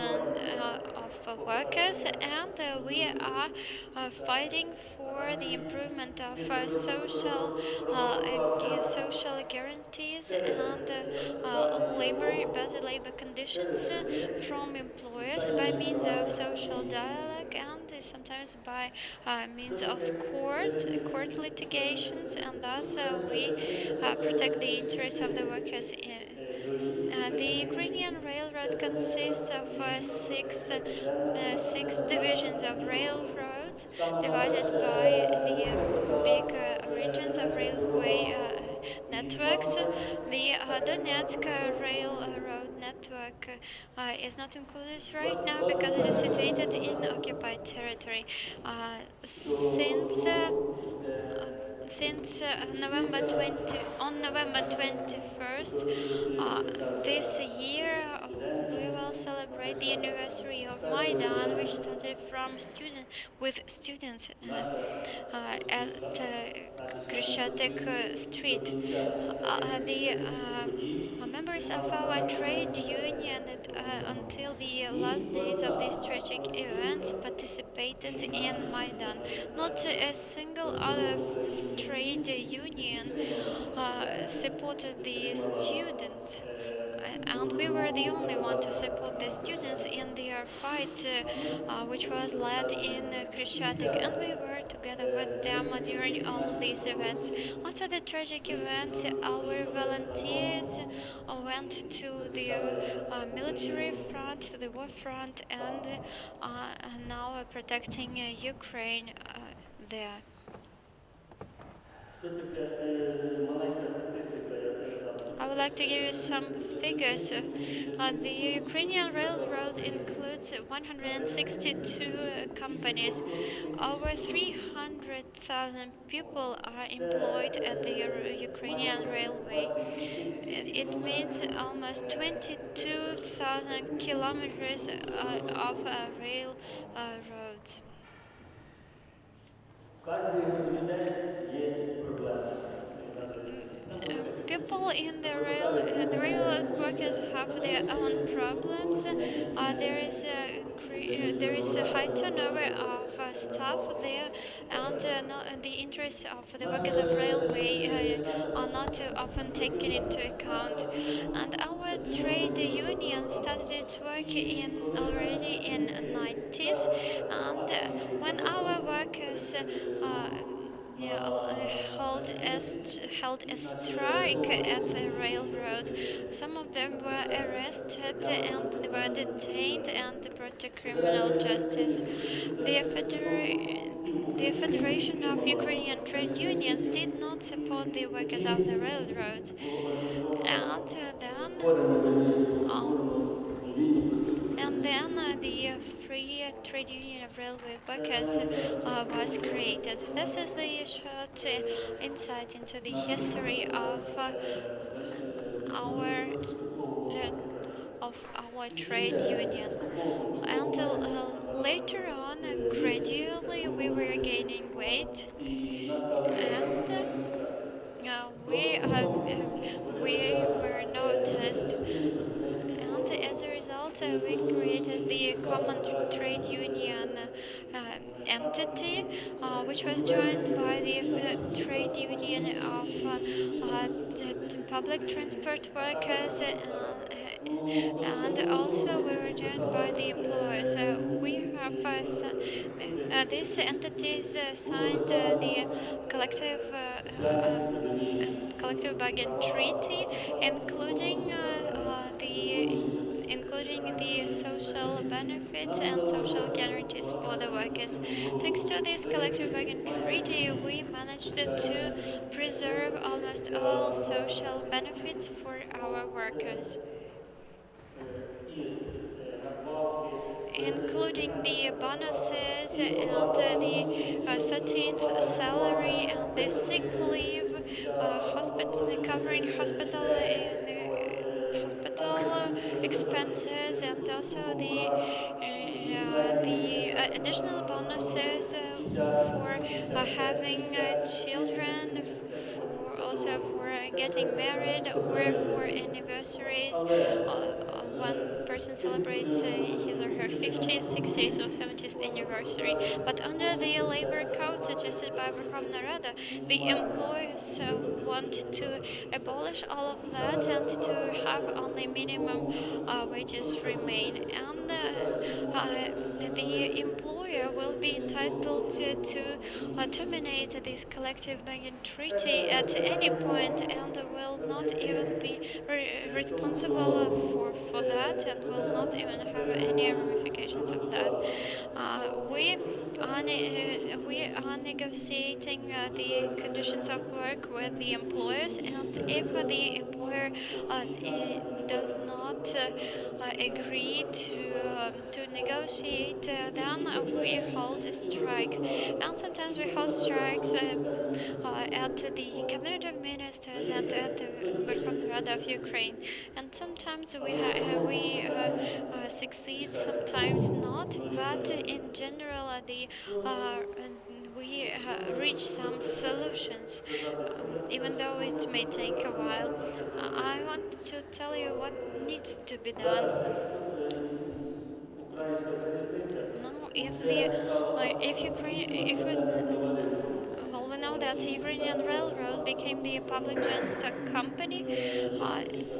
of workers, and we are fighting for the improvement of social guarantees and better labor conditions from employers by means of social dialogue and sometimes by means of court litigations, and thus we protect the interests of the workers. The Ukrainian railroad consists of six divisions of railroads divided by the big regions of railway networks. The Donetsk railroad network is not included right now because it is situated in occupied territory. Since November 20 on November 21st this year, we will celebrate the anniversary of Maidan, which started from students at Krishatek Street. The members of our trade union until the last days of these tragic events participated in Maidan. Not a single other trade union supported the students, and we were the only one to support the students in their fight, which was led in Krishatek, and we were together with them during all these events. After the tragic events, our volunteers went to the military front, to the war front, and now protecting Ukraine there. Що таке маленька статистика, я дам I would like to give you some figures. The Ukrainian railroad includes 162 companies. Over 300,000 people are employed at the Ukrainian railway. It means almost 22,000 kilometers of rail roads. в кожних людей є проблеми. People in the railroad workers have their own problems. There is a high turnover of staff there, and the interests of the workers of railway are not often taken into account. And our trade union started its work already in 90s, and when our workers yeah, held a strike at the railroad. Some of them were arrested and they were detained and brought to criminal justice. The, the Federation of Ukrainian Trade Unions did not support the workers of the railroads. And then um, the Free Trade Union of Railway Workers was created. This is the short insight into the history of our of our trade union. Until later on, gradually we were gaining weight, and we were noticed, and as a result, we created the common trade union entity, which was joined by the trade union of public transport workers, and also we were joined by the employers. We have these entities signed the collective collective bargain treaty, including the social benefits and social guarantees for the workers. Thanks to this collective bargain treaty, we managed to preserve almost all social benefits for our workers, including the bonuses and the 13th salary and the sick leave, covering hospital expenses, and also the additional bonuses for having children, for also for getting married or for anniversaries. One person celebrates his or her 50th, 60th, or 70th anniversary. But under the labor code suggested by Verkhovna Rada, the employers want to abolish all of that and to have only minimum wages remain. And the employer will be entitled to terminate this collective bargaining treaty at any point, and will not even be responsible for that, and will not even have any ramifications of that. We are negotiating the conditions of work with the employers, and if the employer does not agree to negotiate, then we hold a strike, and sometimes we hold strikes at the Cabinet of Ministers and at the Verkhovna Rada of Ukraine, and sometimes we succeed, sometimes not, but in general, we reach some solutions, even though it may take a while. I want to tell you what needs to be done. Now, if Ukraine, if it, well, we know that Ukrainian Railroad became the public joint stock company,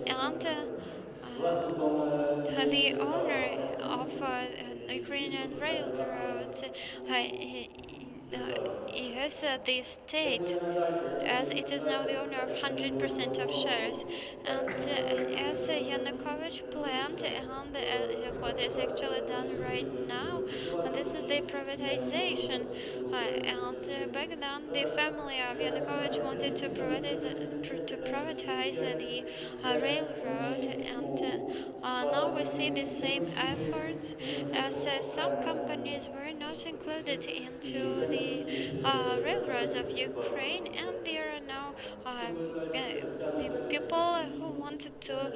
and the owner of Ukrainian railroads is the state, as it is now the owner of 100% of shares. And as Yanukovych planned, and what is actually done right now, and this is the privatization. And back then, the family of Yanukovych wanted to privatize the railroad, and now we see the same efforts, as some companies were not included into the railroads of Ukraine, and there are now people who wanted to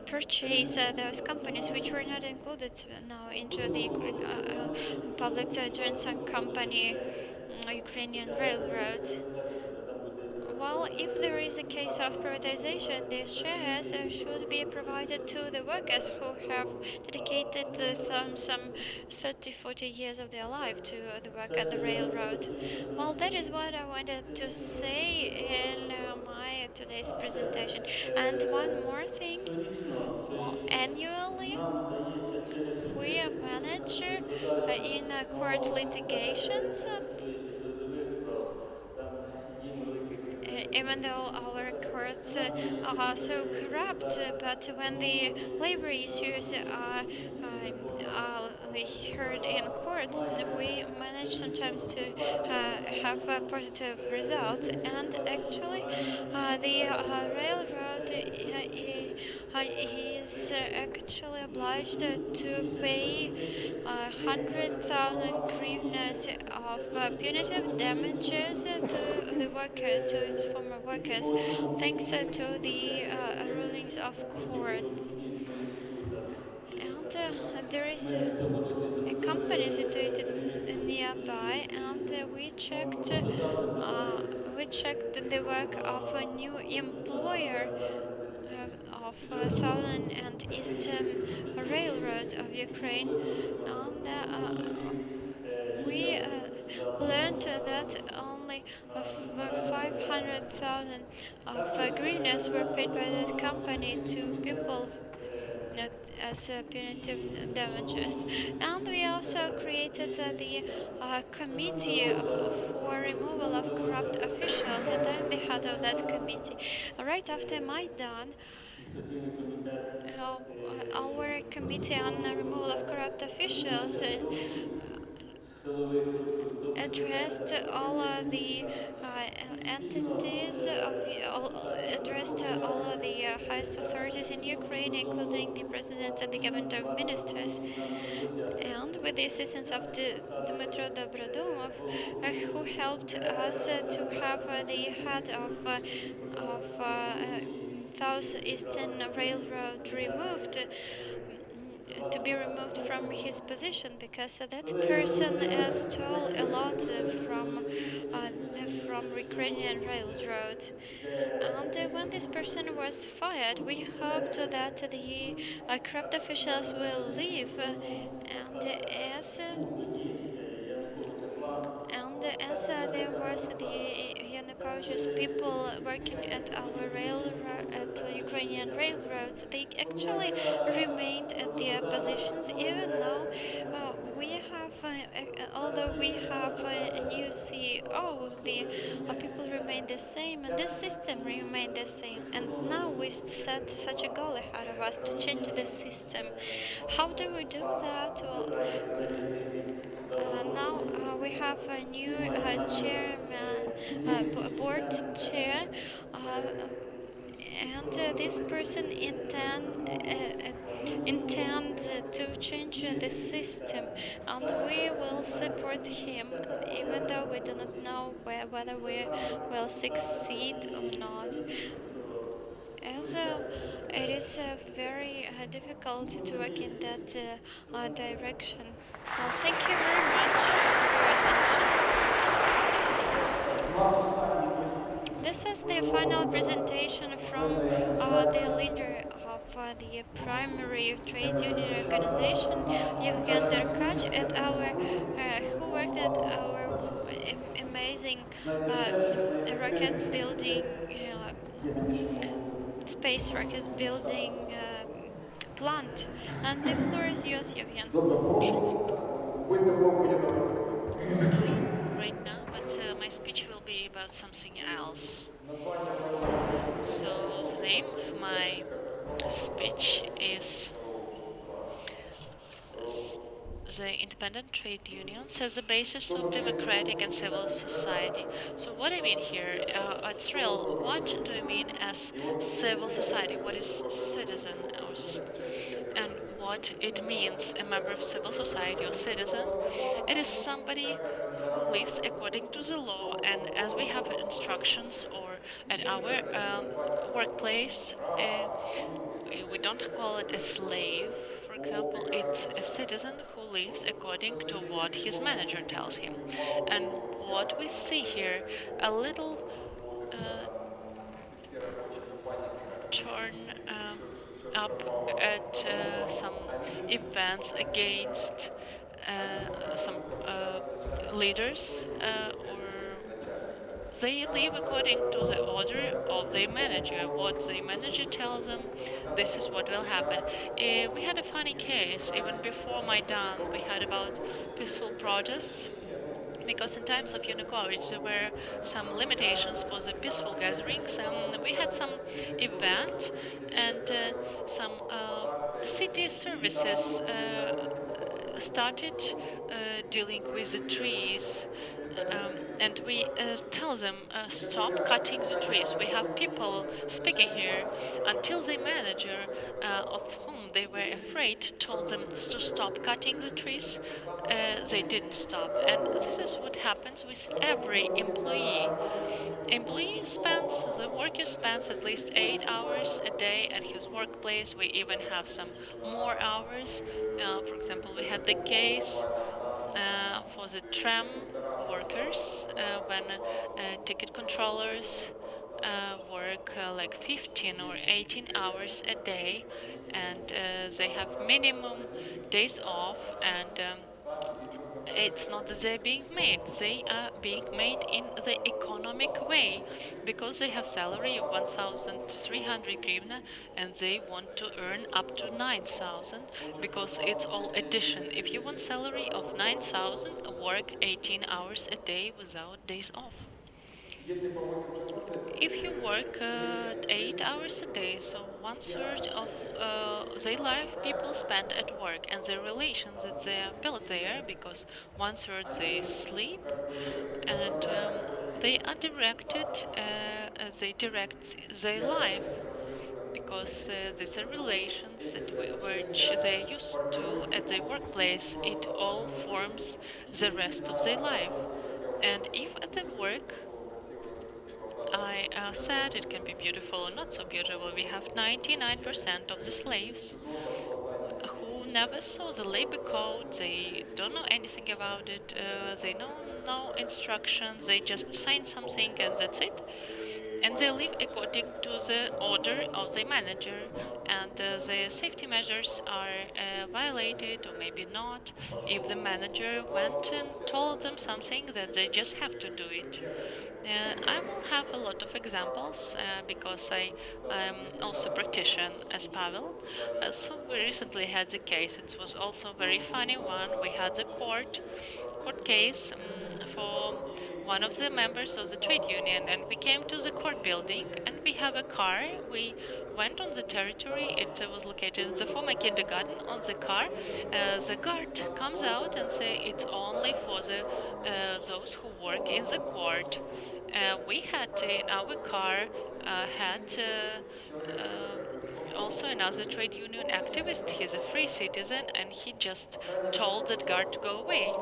purchase those companies which were not included now into the public joint stock company, Ukrainian railroads. Well, if there is a case of privatization, the shares should be provided to the workers who have dedicated some 30, 40 years of their life to the work at the railroad. Well, that is what I wanted to say in my today's presentation. And one more thing, well, annually we manage in court litigations, even though our courts are so corrupt, but when the labor issues are heard in courts, we manage sometimes to have positive results. And actually, the railroad is actually obliged to pay 100,000 hryvnias of punitive damages to the worker, to its former workers, thanks to the rulings of court. and there is a company situated nearby, and uh, we checked the work of a new employer of Southern and Eastern Railroads of Ukraine, and we learned that only 500,000 of greeners were paid by that company to people not as punitive damages. And we also created the committee for removal of corrupt officials, and I am the head of that committee. Right after Maidan, uh, our committee on the removal of corrupt officials addressed all the entities of all, addressed all of the highest authorities in Ukraine, including the president and the cabinet of ministers, and with the assistance of Dmitry Dobrodomov, who helped us to have the head of Southeastern Railroad removed, to be removed from his position, because that person stole a lot uh, from Ukrainian railroads. And when this person was fired, we hoped that the corrupt officials will leave. And as there was the Yanukovych's people working at our railroad, at Ukrainian railroads, they actually remained at their positions, even though although we have a new CEO, the people remain the same, and the system remained the same. And now we set such a goal ahead of us to change the system. How do we do that? Well, now we have a new chairman, board chair, uh, and this person intends to change the system, and we will support him, even though we do not know whether we will succeed or not. As it is very difficult to work in that direction. Well, thank you very much for your attention. This is the final presentation from the leader of the primary trade union organization, Yevgen Derkach, at our who worked at our amazing uh, rocket building, space rocket building plant. And the floor is yours, Yevgen. Выставку будет например. So, right now, but my speech will be about something else. Название моего рабочего So, the name of my как раз speech is общества. s- the independent trade unions as the basis of democratic and civil society. So, what I mean here, it's real. What do I mean as civil society? What is citizen? And what it means a member of civil society or citizen? It is somebody who lives according to the law, and as we have instructions or at our workplace. We don't call it a slave, for example, it's a citizen who lives according to what his manager tells him. And what we see here, a little uh, turn up at some events against some leaders or they live according to the order of their manager. What the manager tells them, this is what will happen. We had a funny case even before Maidan. We had about peaceful protests because in times of Yanukovych there were some limitations for the peaceful gatherings. We had some event and some city services started dealing with the trees and we tell them, stop cutting the trees. We have people speaking here until the manager, of whom they were afraid, told them to stop cutting the trees. They didn't stop. And this is what happens with every employee. The worker spends at least 8 hours a day at his workplace. We even have some more hours. For example, we had the case for the tram workers when ticket controllers work like 15 or 18 hours a day, and they have minimum days off, and it's not that they're being made. They are being made in the economic way because they have salary of 1,300 hryvnia and they want to earn up to 9,000 because it's all addition. If you want salary of 9,000, work 18 hours a day without days off. Если по 8 часов, If you work 8 hours a day, so one third of their life people spend at work, and the relations that they are built there, because one third they sleep, and they are directed, they direct their life because these are relations which they are used to at their workplace. It all forms the rest of their life. And if at the work I said it can be beautiful or not so beautiful. We have 99% of the slaves who never saw the labor code. They don't know anything about it. They know no instructions. They just sign something and that's it. And they live according to the order of the manager. And the safety measures are violated or maybe not if the manager went and told them something that they just have to do it. I will have a lot of examples because I am also practitioner as Pavel. So we recently had the case. It was also a very funny one. We had the court case for one of the members of the trade union, and we came to the court building, and we have a car. We went on the territory. It was located in the former kindergarten. On the car, the guard comes out and say it's only for the those who work in the court. We had in our car had also another trade union activist. He's a free citizen, and he just told that guard to go away.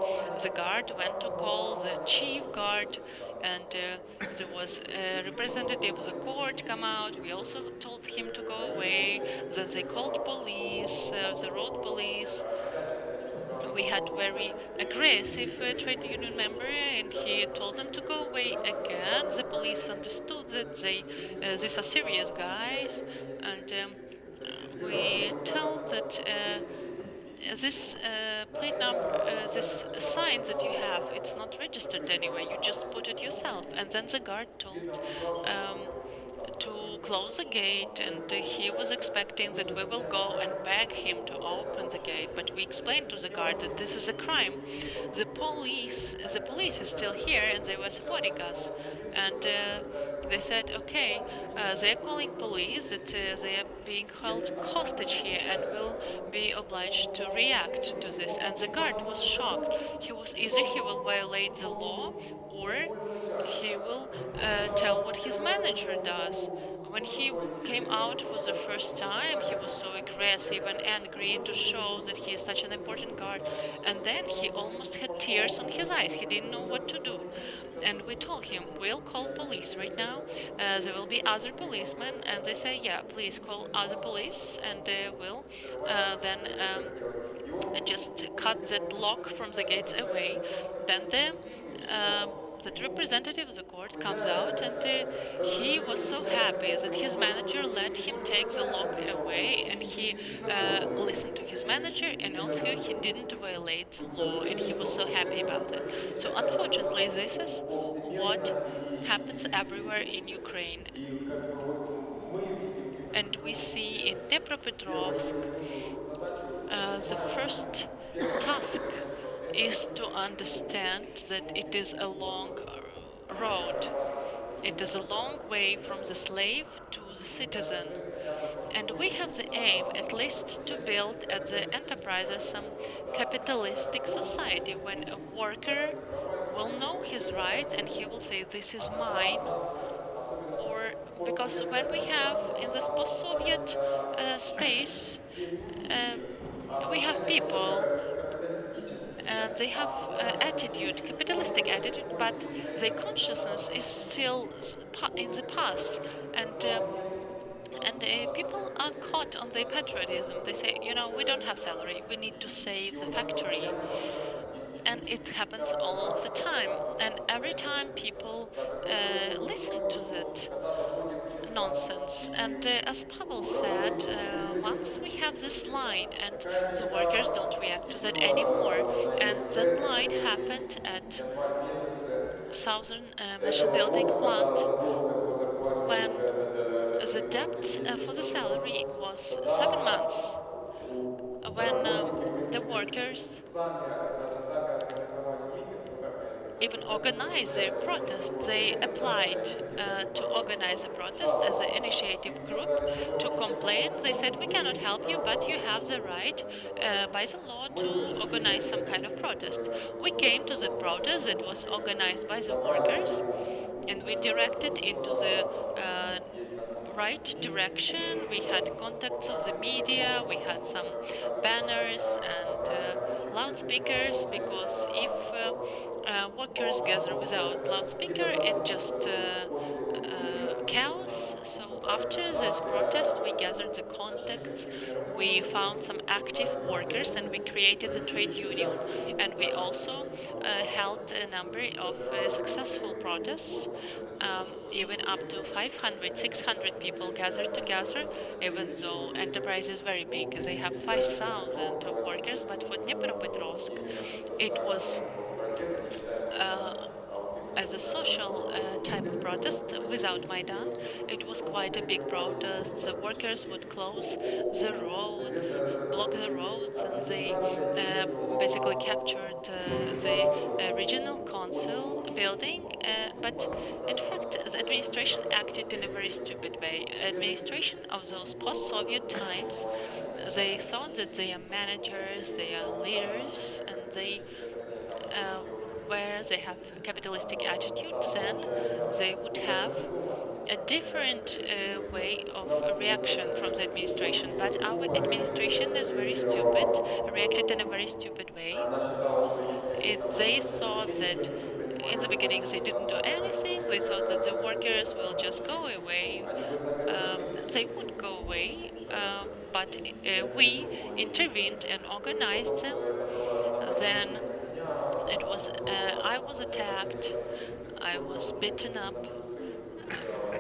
The guard went to call the chief guard, and there was a representative of the court come out. We also told him to go away. Then they called police, the road police. We had very aggressive trade union member, and he told them to go away again. The police understood that these are serious guys, and we tell that this plate number, this sign that you have, it's not registered anyway. You just put it yourself. And then the guard told to close the gate, and he was expecting that we will go and beg him to open the gate. But we explained to the guard that this is a crime. The police is still here, and they were supporting us. And they said, okay, they are calling police, that they are being held hostage here and will be obliged to react to this. And the guard was shocked. He will violate the law, or he will tell what his manager does. When he came out for the first time, he was so aggressive and angry to show that he is such an important guard. And then he almost had tears on his eyes. He didn't know what to do. And we told him, we'll call police right now. There will be other policemen. And they say, yeah, please call other police, and we'll then just cut that lock from the gates away. Then the representative of the court comes out, and he was so happy that his manager let him take the lock away, and he listened to his manager, and also he didn't violate the law, and he was so happy about it. So unfortunately, this is what happens everywhere in Ukraine. И как бы вот мы видим And we see in Dnepropetrovsk задачу the first task is to understand that it is a long road. It is a long way from the slave to the citizen. And we have the aim, at least, to build at the enterprises some capitalistic society when a worker will know his rights and he will say, this is mine. Or because when we have in this post-Soviet space, uh, we have people and they have attitude, capitalistic attitude, but their consciousness is still in the past, and people are caught on their patriotism. They say, we don't have salary, we need to save the factory, and it happens all of the time. And every time people listen to that nonsense. And as Pavel said, once we have this line and the workers don't react to that anymore, and that line happened at Southern Machine Building Plant when the debt for the salary was 7 months, when the workers even organize their protest. They applied to organize a protest as an initiative group to complain. They said, we cannot help you, but you have the right by the law to organize some kind of protest. We came to that protest that was organized by the workers, and we directed into the right direction. We had contacts of the media, we had some banners and loudspeakers, because if workers gather without loudspeaker, it just chaos. So after this protest, we gathered the contacts, we found some active workers, and we created the trade union. And we also held a number of successful protests, even up to 500, 600 people gathered together, even though enterprise is very big. They have 5,000 of workers, but for Dnipropetrovsk, it was as a social type of protest without Maidan. It was quite a big protest. The workers would close the roads, block the roads, and they basically captured the regional council building. But in fact, the administration acted in a very stupid way. Administration of those post-Soviet times, they thought that they are managers, they are leaders, and they uh, where they have a capitalistic attitude, then they would have a different way of reaction from the administration. But our administration is very stupid, reacted in a very stupid way. They thought that in the beginning they didn't do anything. They thought that the workers will just go away. They would go away, but we intervened and organized them. Then I was attacked, I was beaten up,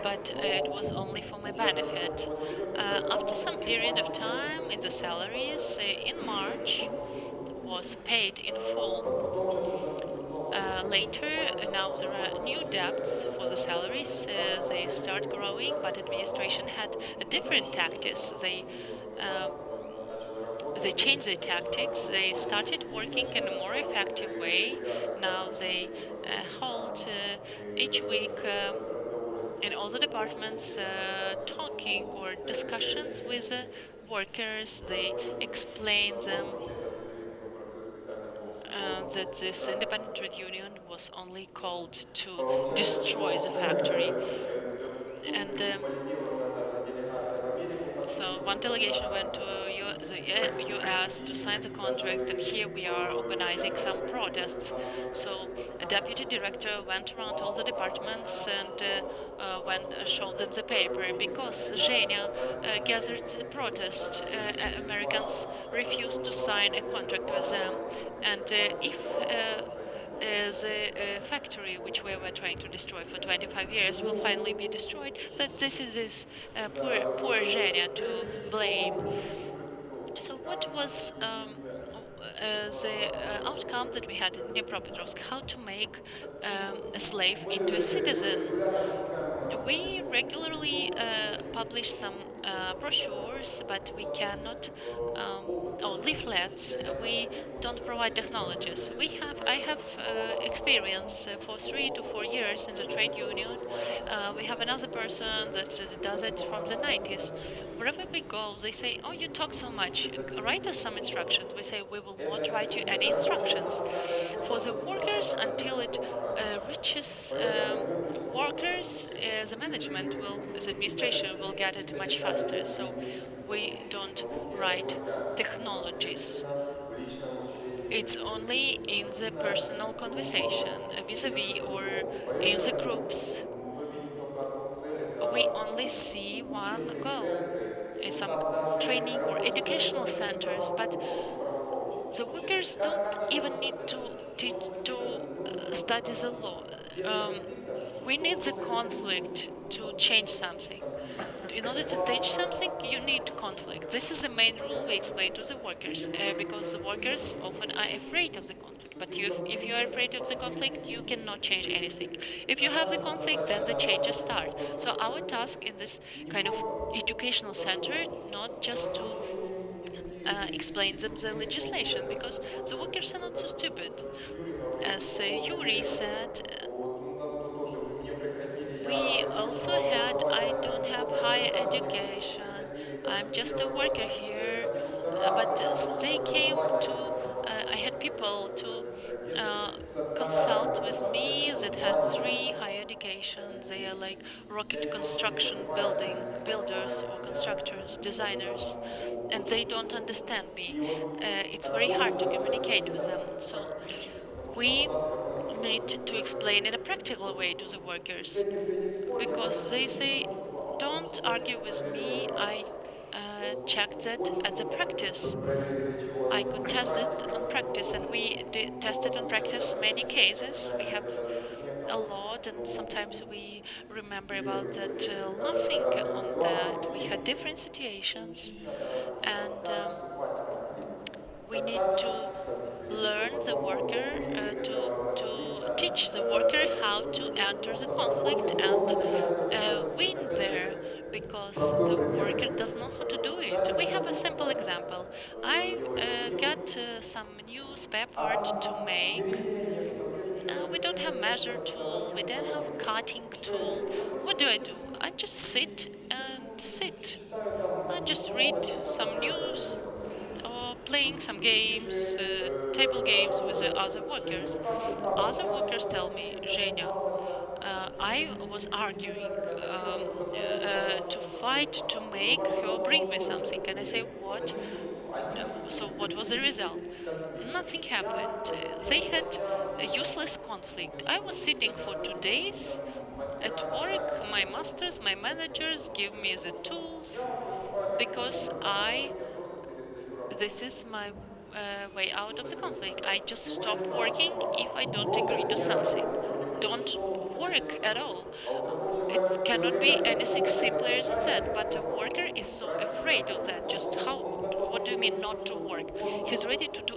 but it was only for my benefit. After some period of time in the salaries, in March, was paid in full. Later, now there are new debts for the salaries. They start growing, but administration had a different tactics. They changed their tactics. They started working in a more effective way. Now they hold each week in all the departments talking or discussions with workers. They explain them that this independent trade union was only called to destroy the factory. And so one delegation went to the U.S. to sign the contract, and here we are organizing some protests. So a deputy director went around all the departments and showed them the paper, because Zhenya gathered the protest. Americans refused to sign a contract with them, and if the factory which we were trying to destroy for 25 years will finally be destroyed, that this is this poor Zhenya to blame. So what was the outcome that we had in Dnipropetrovsk? How to make a slave into a citizen? We regularly publish some brochures, but we cannot or leaflets. We don't provide technologies. I have experience for 3 to 4 years in the trade union. We have another person that does it from the 90s. Wherever we go, they say, "Oh, you talk so much. Write us some instructions." We say, "We will not write you any instructions." For the workers, until it reaches workers, the management will, the administration will get it much faster. So we don't write technologies. It's only in the personal conversation, vis-a-vis, or in the groups. We only see one goal, some training or educational centers, but the workers don't even need to teach to study the law. Um, we need the conflict to change something. In order to change something, you need conflict. This is the main rule we explain to the workers, because the workers often are afraid of the conflict. But if you are afraid of the conflict, you cannot change anything. If you have the conflict, then the changes start. So our task in this kind of educational center, not just to explain them the legislation, because the workers are not so stupid. As Yuri said, we also had, "I don't have higher education, I'm just a worker here." But they came to, I had people to uh, consult with me that had three higher educations. They are like rocket construction builders or constructors, designers, and they don't understand me. It's very hard to communicate with them. So we need to explain in a practical way to the workers, because they say, "Don't argue with me. I checked that at the practice. I could test it on practice." And we did test it on practice many cases. We have a lot, and sometimes we remember about that, laughing on that. We had different situations, and we need to learn the worker, to teach the worker how to enter the conflict and win there, because the worker does not know how to do it. We have a simple example. I got some new spare part to make. We don't have measure tool, we don't have cutting tool. What do? I just sit and sit. I just read some news or playing some games, table games with the other workers. Other workers tell me, "Zhenya, I was arguing, to fight to make her bring me something." And I say, "What? So what was the result?" Nothing happened. They had a useless conflict. I was sitting for 2 days at work. My masters, my managers give me the tools, because this is my way out of the conflict. I just stop working if I don't agree to something. Don't work at all. It cannot be anything simpler than that. But a worker is so afraid of that. Just how? What do you mean not to work? He's ready to do